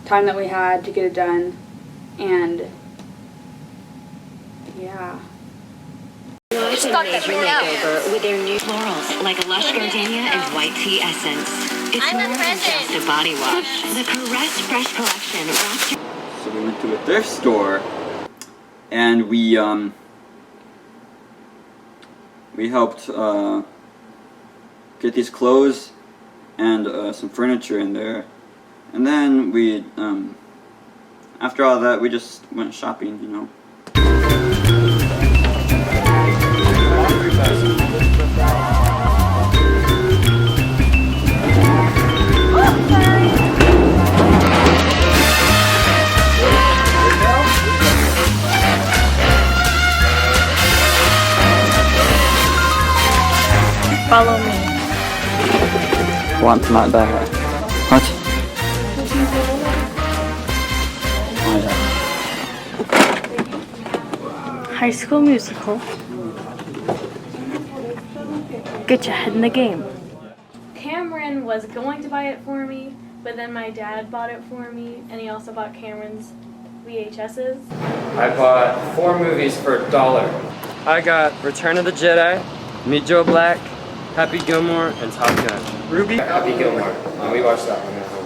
time that we had to get it done. And yeah. Launch a major makeover with their new florals like a lush gardenia and white tea essence. It's more than just a body wash. The Caress Fresh collection wraps your... So we went to a thrift store, and we helped get these clothes and some furniture in there, and then we after all that we just went shopping, you know. Follow me. Want my bag. What? High School Musical. Get your head in the game. Cameron was going to buy it for me, but then my dad bought it for me, and he also bought Cameron's VHSs. I bought 4 movies for $1. I got Return of the Jedi, Meet Joe Black, Happy Gilmore, and Top Gun. Ruby? Happy Gilmore. And we watched that one at home.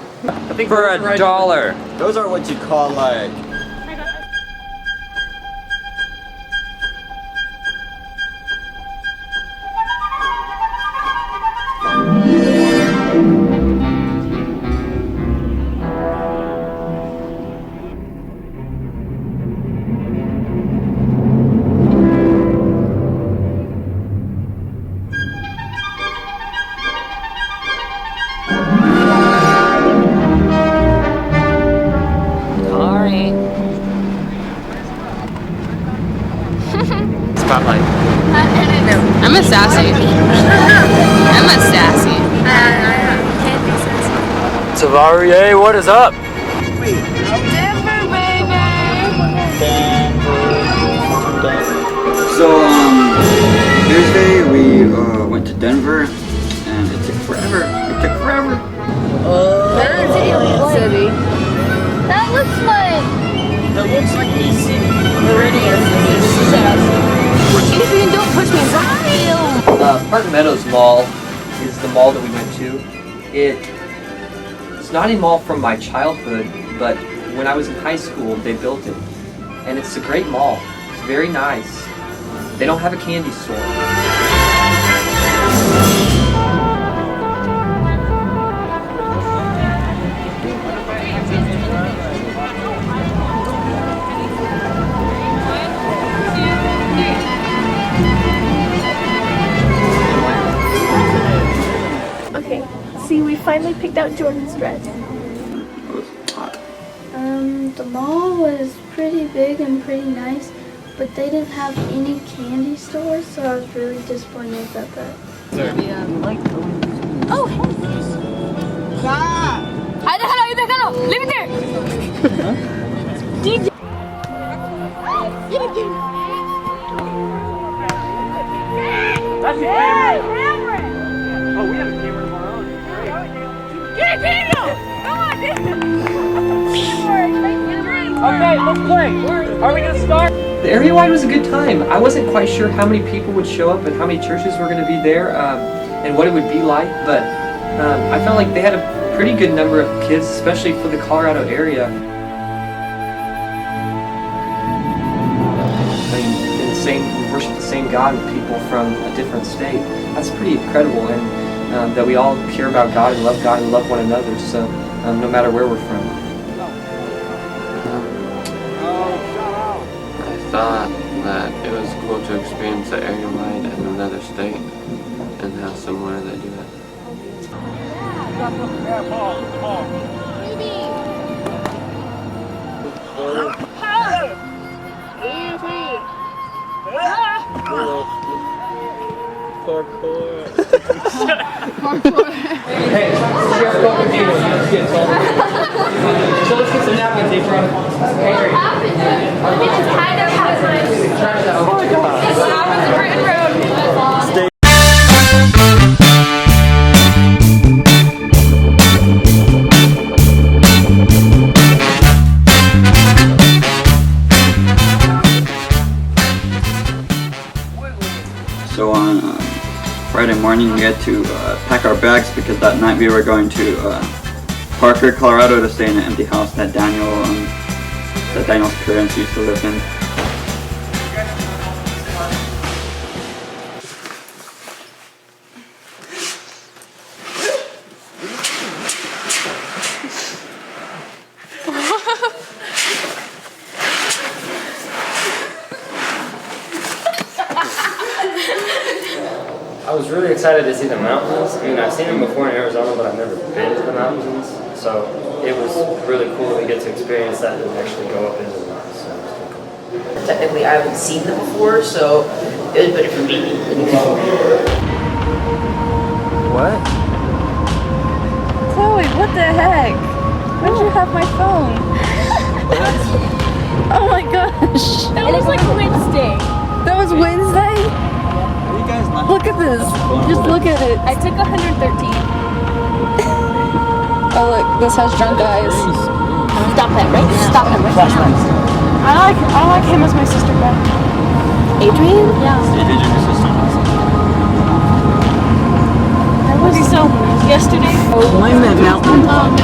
I think for $1. Those are what you call like. Spotlight. I'm a sassy. I'm a sassy. Tavarie, what is up? Denver, baby! So, Thursday we went to Denver, and it took forever. It took forever. That's Alien City. That looks like a city. Adrian, don't push me. Park Meadows Mall is the mall that we went to. It's not a mall from my childhood, but when I was in high school, they built it. And it's a great mall. It's very nice. They don't have a candy store. Okay, see, we finally picked out Jordan's dress. The mall was pretty big and pretty nice, but they didn't have any candy stores, so I was really disappointed about that. Oh, hey! Hello, leave it there! DJ! That's it! Oh, we have a camera of our own. Get it, Daniel! Come on, Okay, let's play. Are we gonna start? The area wide was a good time. I wasn't quite sure how many people would show up and how many churches were going to be there and what it would be like, but I felt like they had a pretty good number of kids, especially for the Colorado area. I mean, we worship the same God with people from a different state. That's pretty incredible, and that we all care about God and love one another, so no matter where we're from. I thought that it was cool to experience the area wide in another state and how somewhere they do it. Hey, let's get some napkins, Efron. Stay. So on Friday morning we had to pack our bags because that night we were going to Parker, Colorado to stay in an empty house that Daniel's parents used to live in. I was really excited to see the mountains. I mean, I've seen them before in Arizona, but I've never been to the mountains. So it was really cool to get to experience that and actually go up into the mountains. So it was pretty cool. Technically, I haven't seen them before, so it was better for me. What? So Chloe, what the heck? Where'd you have my phone? Oh my gosh. That was like Wednesday. That was Wednesday? Are you guys not? Look at this. Just look at it. I took 113. Oh look, this has drunk eyes. Stop that right now. Stop that right now. I like him as my sister better. Adrian? Yeah. Adrian, your sister. Okay, so yesterday. Climb that mountain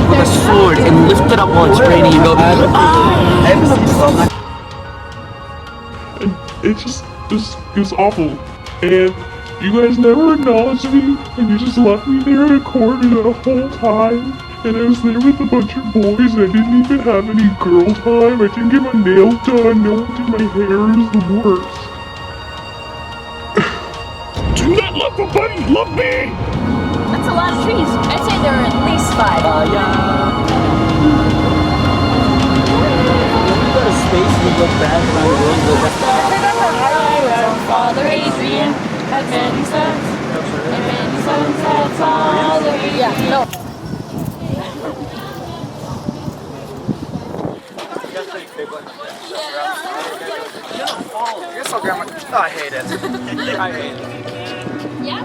with a sword and lift it up while it's raining and go. It's awful. And you guys never acknowledged me, and you just left me there in a corner the whole time. And I was there with a bunch of boys, and I didn't even have any girl time. I didn't get my nails done, no one did my hair, it was the worst. Do not let the bunny love me! That's a lot of trees. I'd say there are at least 5. You got a space to look back and I'm going to go back. Father Adrian had many sons, and many sons had Father Adrian. Yeah, no. You're so grandma. Oh, I hate it. I hate it. Yeah?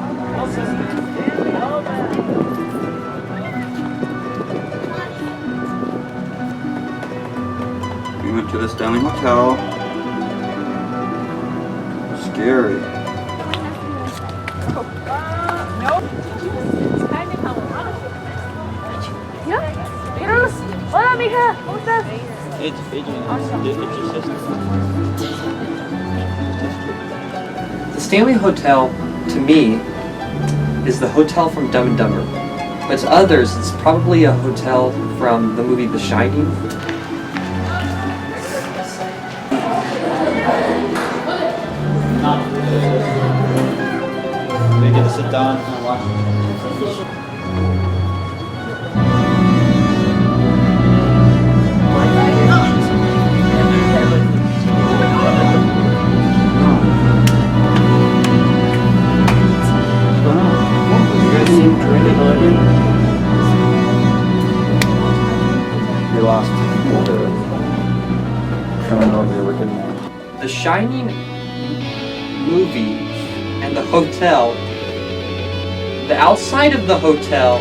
We went to the Stanley Hotel. Scary. Hola, mija. ¿Cómo estás? It's Adrian. It's your sister. The Stanley Hotel, to me, is the hotel from Dumb and Dumber. But to others, it's probably a hotel from the movie The Shining. They get to sit down and watch. You lost the criminal of your wicked man. The Shining movie and the hotel, the outside of the hotel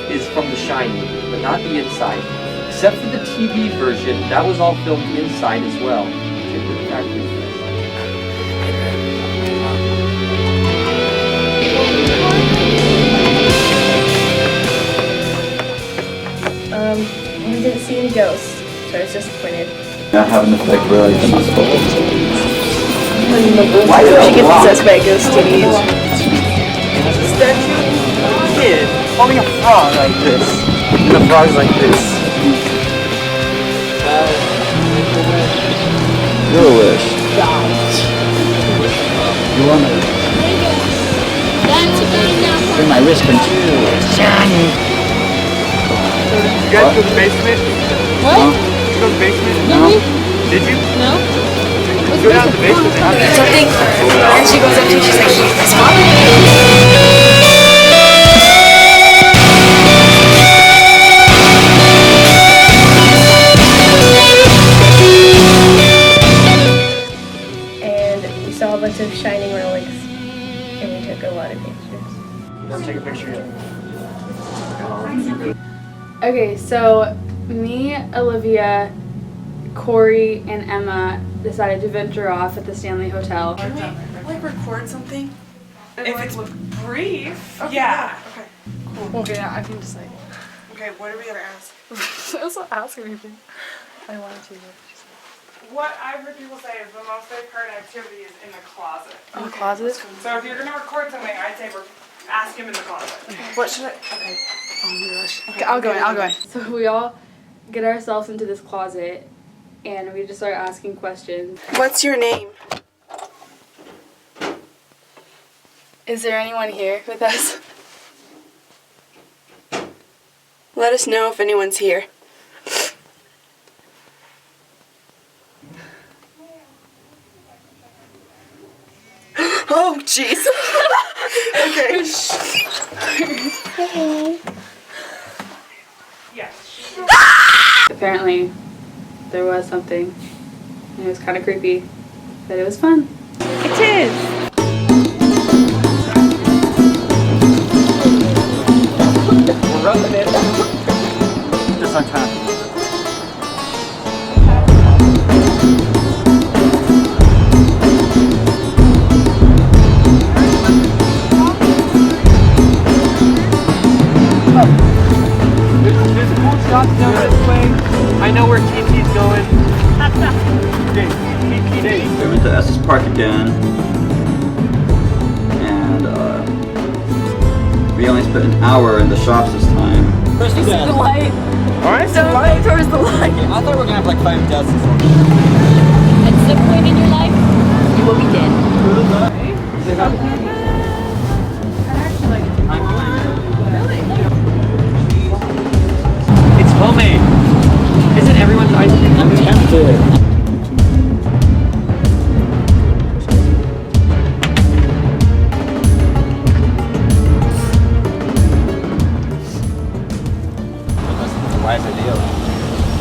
is from The Shining, but not the inside. Except for the TV version, that was all filmed inside as well. We didn't see any ghosts, so I was disappointed. Not having the effect where like she's supposed to. Why did she get possessed by a ghost titties? Statue kid holding a frog like this. And the frog's like this. Your wish. You want to? You're my wish come true. Johnny. Did you guys go to the basement? What? Did you go to the basement? No. Did you? No. Let's go down to the basement. Something. And she goes up to, she's like, "That's fine." And we saw a bunch of shining relics, and we took a lot of pictures. Don't take a picture yet. Okay, so me, Olivia, Corey, and Emma decided to venture off at the Stanley Hotel. Can we like record something? If it's brief, Okay, yeah. Okay. Cool. Okay, yeah, I can just like. Okay, what are we gonna ask? Also ask anything. I wanted to. What I've heard people say is the most they've heard activity is in the closet. In the closet? So if you're gonna record something, I'd say ask him in the closet. What should I? Okay. Oh my gosh. Okay, I'll go in. I'll go in. So we all get ourselves into this closet, and we just start asking questions. What's your name? Is there anyone here with us? Let us know if anyone's here. Oh, jeez. Okay. apparently there was something. And it was kind of creepy, but it was fun. It is. We're rubbing it. Just on time. There's a cool shop down this way. I know where TT's going. We went to Estes Park again, and we only spent an hour in the shops this time. You see the light? Alright, Don't go towards the light. I thought we were gonna have like 5 deaths or something. At some point in your life, you will be dead. It's homemade. Isn't everyone's ice cream? I'm tempted.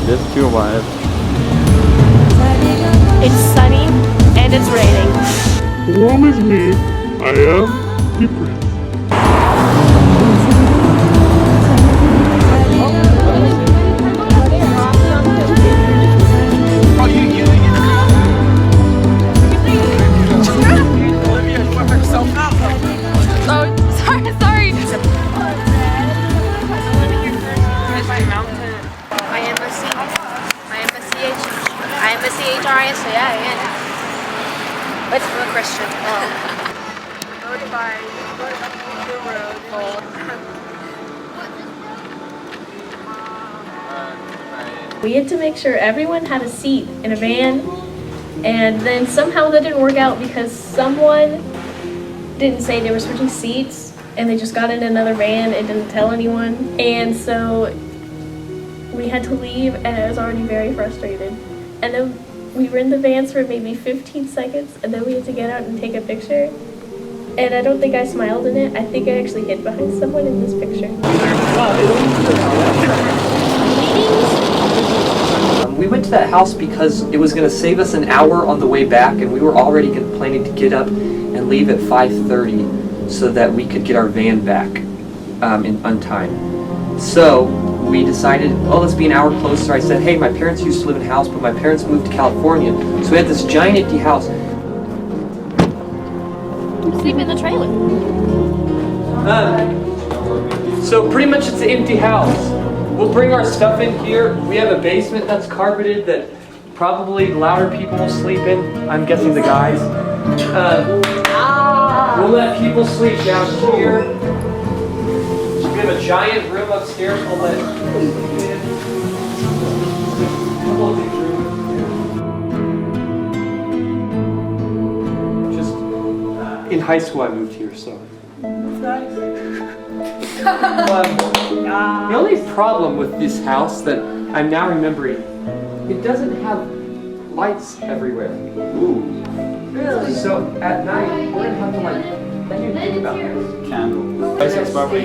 It is too wide. It's sunny and it's raining. Woe is me, I am the prince. But I'm a Christian. We had to make sure everyone had a seat in a van, and then somehow that didn't work out because someone didn't say they were switching seats, and they just got in another van and didn't tell anyone. And so we had to leave, and I was already very frustrated. And then we were in the vans for maybe 15 seconds, and then we had to get out and take a picture. And I don't think I smiled in it. I think I actually hid behind someone in this picture. We went to that house because it was going to save us an hour on the way back, and we were already planning to get up and leave at 5:30 so that we could get our van back on time. So we decided, oh, let's be an hour closer. I said, hey, my parents used to live in a house, but my parents moved to California. So we had this giant empty house. Sleep in the trailer. So pretty much it's an empty house. We'll bring our stuff in here. We have a basement that's carpeted that probably louder people will sleep in. I'm guessing the guys. We'll let people sleep down here. We have a giant room upstairs. We'll let people sleep in. Couple of these rooms. Just in high school I moved here, so. The only problem with this house that I'm now remembering, it doesn't have lights everywhere. Ooh. Really? So at night, we're gonna have to like, what do you think about this? Candle. That's probably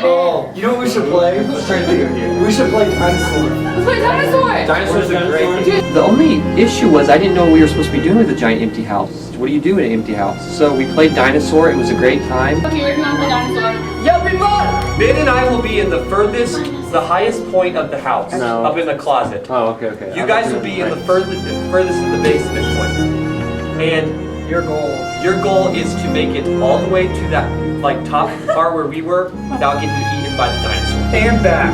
Oh, you know what we should play? Let's try to think here. We should play Dinosaur. Let's play Dinosaur! Dinosaurs are great. The only issue was I didn't know what we were supposed to be doing with a giant empty house. What do you do in an empty house? So we played Dinosaur. It was a great time. Okay, you're gonna play Dinosaur. Yeah, we won! Ben and I will be in the highest point of the house, up in the closet. Oh, okay. You guys will be in the furthest in the basement point. And your goal is to make it all the way to that like top part where we were without getting eaten by the dinosaur. And back.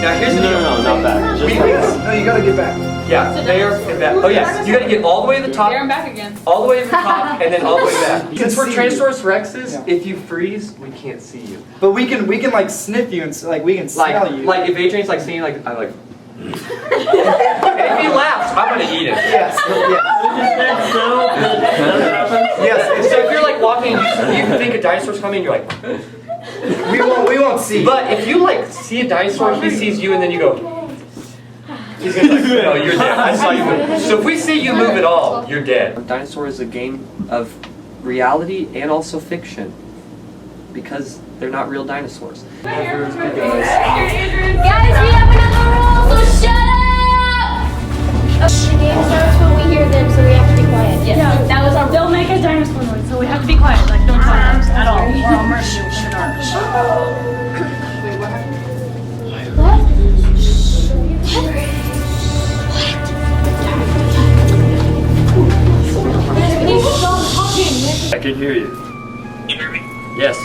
Now here's the deal. No, not back. Just No, you gotta get back. Yeah, there and back. Oh yes, you gotta get all the way to the top. There and back again. All the way to the top and then all the way back. Since we're Tyrannosaurus Rexes, if you freeze, we can't see you. But we can like sniff you and like we can smell you. Like if Adrian's like saying like I'm like. And if he laughs, I'm gonna eat him. Yes. Yes. So if you're like walking, you think a dinosaur's coming, you're like. We won't see. But if you like see a dinosaur, he sees you, and then you go. He's gonna be like, no, you're dead. I saw you move. So if we see you move at all, you're dead. Dinosaur is a game of reality and also fiction. because they're not real dinosaurs. Guys, we have another rule, so shut up! The game starts when we hear them, so we have to be quiet. Yeah, that was our. They'll make a dinosaur noise, so we have to be quiet. Like, don't talk at all, or I'll murder you in the dark. I can hear you. You hear me? Yes.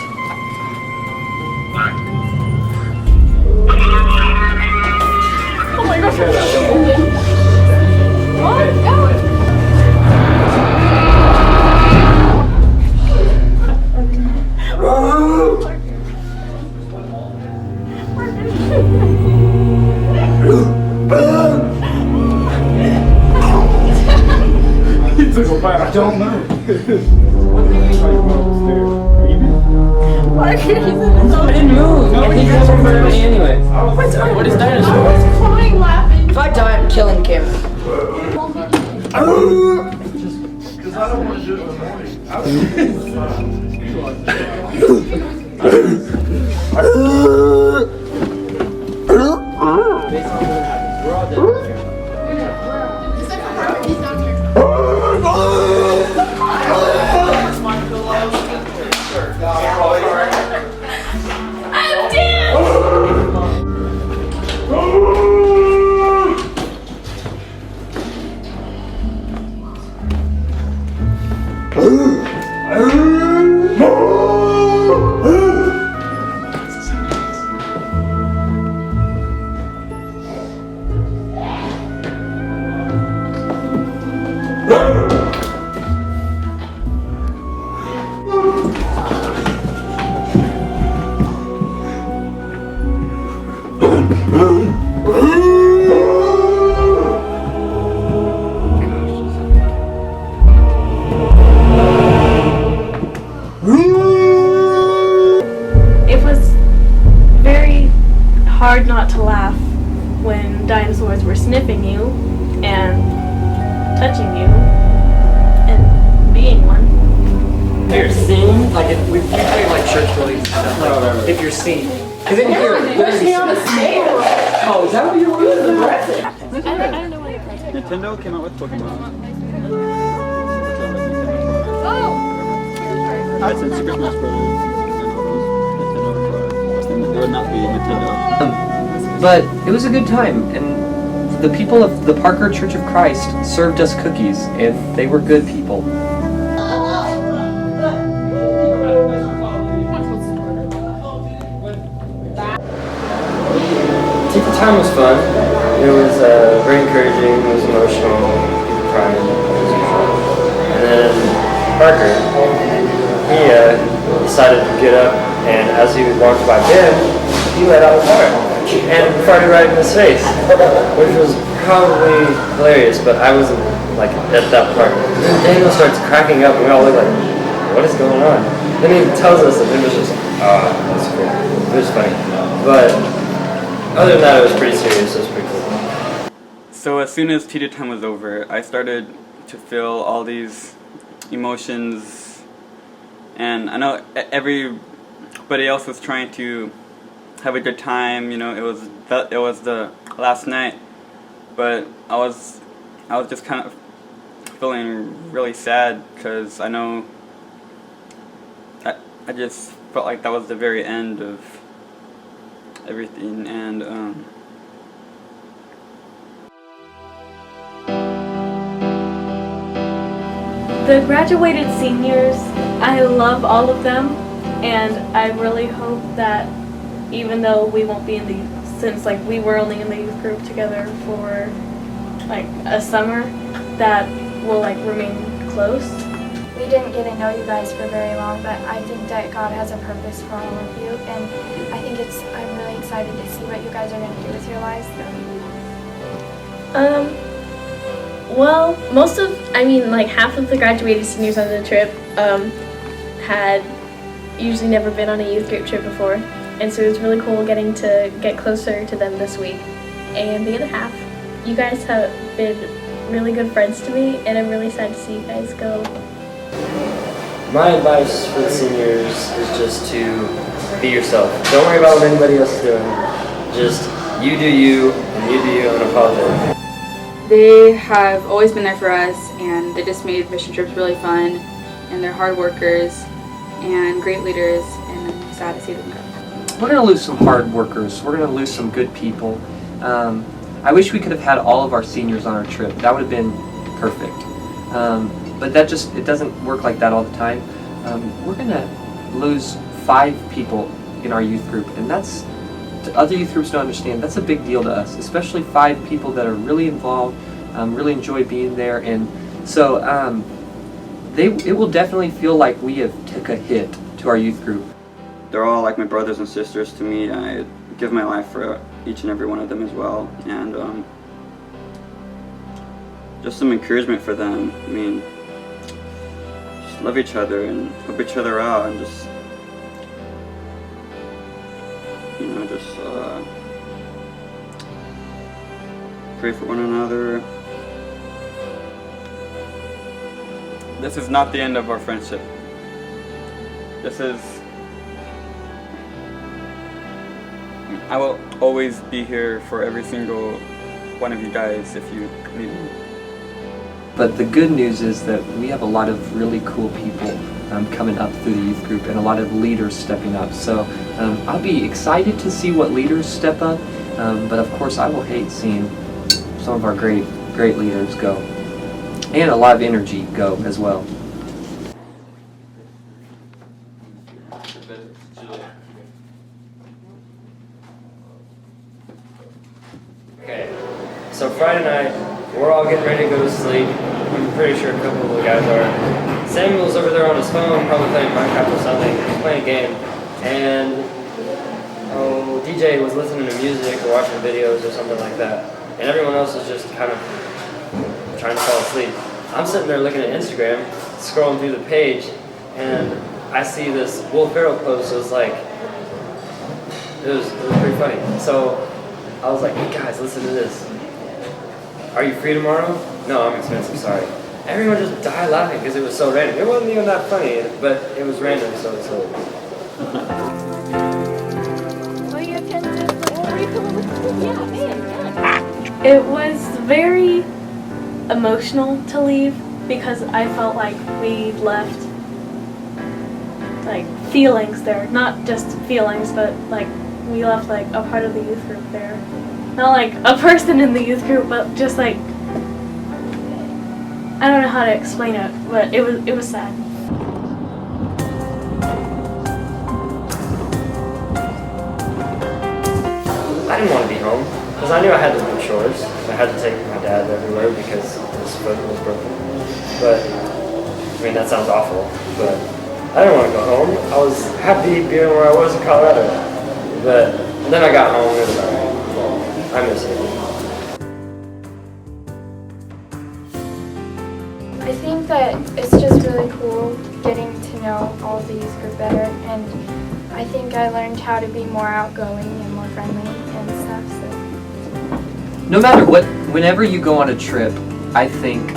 Oh my gosh. He took a bite. I don't know. Why can't he I didn't move. And he goes over me anyway. What is dinosaur? crying laughing? If I die, I'm killing Cameron. Because I don't want to do it in the morning. I It was very hard not to laugh when dinosaurs were sniffing you and touching you and being one. If you're seen, like if we play like church release stuff, like, if you're seen. Because in here, literally on a stage. Oh, is that what you were doing? I don't know what it is. Nintendo came out with Pokemon. I said Super Smash Bros. And all those Nintendo. There would not be Nintendo. But it was a good time, and the people of the Parker Church of Christ served us cookies, and they were good people. Tea time was fun. It was very encouraging. It was emotional. People crying as usual. And then Parker, he decided to get up, and as he walked by Ben, he let out a fart and farted right in his face, which was probably hilarious. But I wasn't like at that part. And then Daniel starts cracking up, and we all look like, "What is going on?" Then he tells us, and it was just, that's cool. It was funny, but. Other than that, it was pretty serious. It was pretty cool. So as soon as teeter time was over, I started to feel all these emotions, and I know everybody else was trying to have a good time. You know, it was the last night, but I was just kind of feeling really sad because I know I just felt like that was the very end of everything, and the graduated seniors, I love all of them, and I really hope that even though we won't be in the, since like we were only in the youth group together for like a summer, that we'll like remain close. We didn't get to know you guys for very long, but I think that God has a purpose for all of you, and I think I'm really excited to see what you guys are going to do with your lives. Well, like half of the graduated seniors on the trip had usually never been on a youth group trip before, and so it was really cool getting to get closer to them this week. And the other half, you guys have been really good friends to me, and I'm really sad to see you guys go. My advice for the seniors is just to be yourself. Don't worry about what anybody else is doing. Just you do you, and you do you, and apologize. They have always been there for us, and they just made mission trips really fun, and they're hard workers and great leaders, and I'm sad to see them go. We're going to lose some hard workers. We're going to lose some good people. I wish we could have had all of our seniors on our trip. That would have been perfect. But that just, it doesn't work like that all the time. We're going to lose 5 people in our youth group, and that's, other youth groups don't understand, that's a big deal to us, especially 5 people that are really involved, really enjoy being there, and so it will definitely feel like we have took a hit to our youth group. They're all like my brothers and sisters to me. I give my life for each and every one of them as well, and just some encouragement for them. I mean, just love each other and help each other out, and just, you know, just pray for one another. This is not the end of our friendship. This is, I will always be here for every single one of you guys if you need me. But the good news is that we have a lot of really cool people coming up through the youth group, and a lot of leaders stepping up. So I'll be excited to see what leaders step up, but of course I will hate seeing some of our great leaders go. And a lot of energy go as well. Okay, so Friday night, we're all getting ready to go to sleep. I'm pretty sure a couple of the guys are. Samuel's over there on his phone, probably playing Minecraft or something. He's playing a game, and DJ was listening to music or watching videos or something like that. And everyone else is just kind of trying to fall asleep. I'm sitting there looking at Instagram, scrolling through the page, and I see this Will Ferrell post. It was like, it was pretty funny. So I was like, hey guys, listen to this. Are you free tomorrow? No, I'm expensive, sorry. Everyone just died laughing because it was so random. It wasn't even that funny, but it was random, so it's so. It was very emotional to leave because I felt like we left like feelings there, not just feelings, but like we left like a part of the youth group there. Not like a person in the youth group, but just like, I don't know how to explain it, but it was sad. I didn't want to be home because I knew I had to do chores. I had to take my dad everywhere because his foot was broken. But I mean, that sounds awful, but I didn't want to go home. I was happy being where I was in Colorado. But then I got home and it was alright. Well, I miss it. I think that it's just really cool getting to know all of the youth group better, and I think I learned how to be more outgoing and more friendly and stuff. So. No matter what, whenever you go on a trip, I think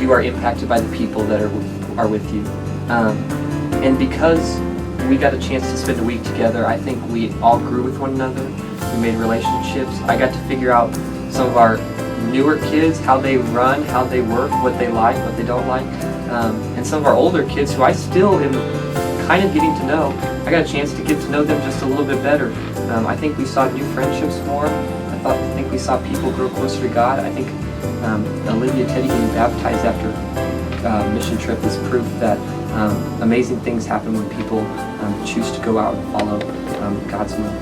you are impacted by the people that are with you. And because we got a chance to spend a week together, I think we all grew with one another. We made relationships. I got to figure out some of our newer kids, how they run, how they work, what they like, what they don't like. And some of our older kids who I still am kind of getting to know. I got a chance to get to know them just a little bit better. I think we saw new friendships form. I think we saw people grow closer to God. I think Olivia Teddy being baptized after mission trip is proof that amazing things happen when people choose to go out and follow God's will.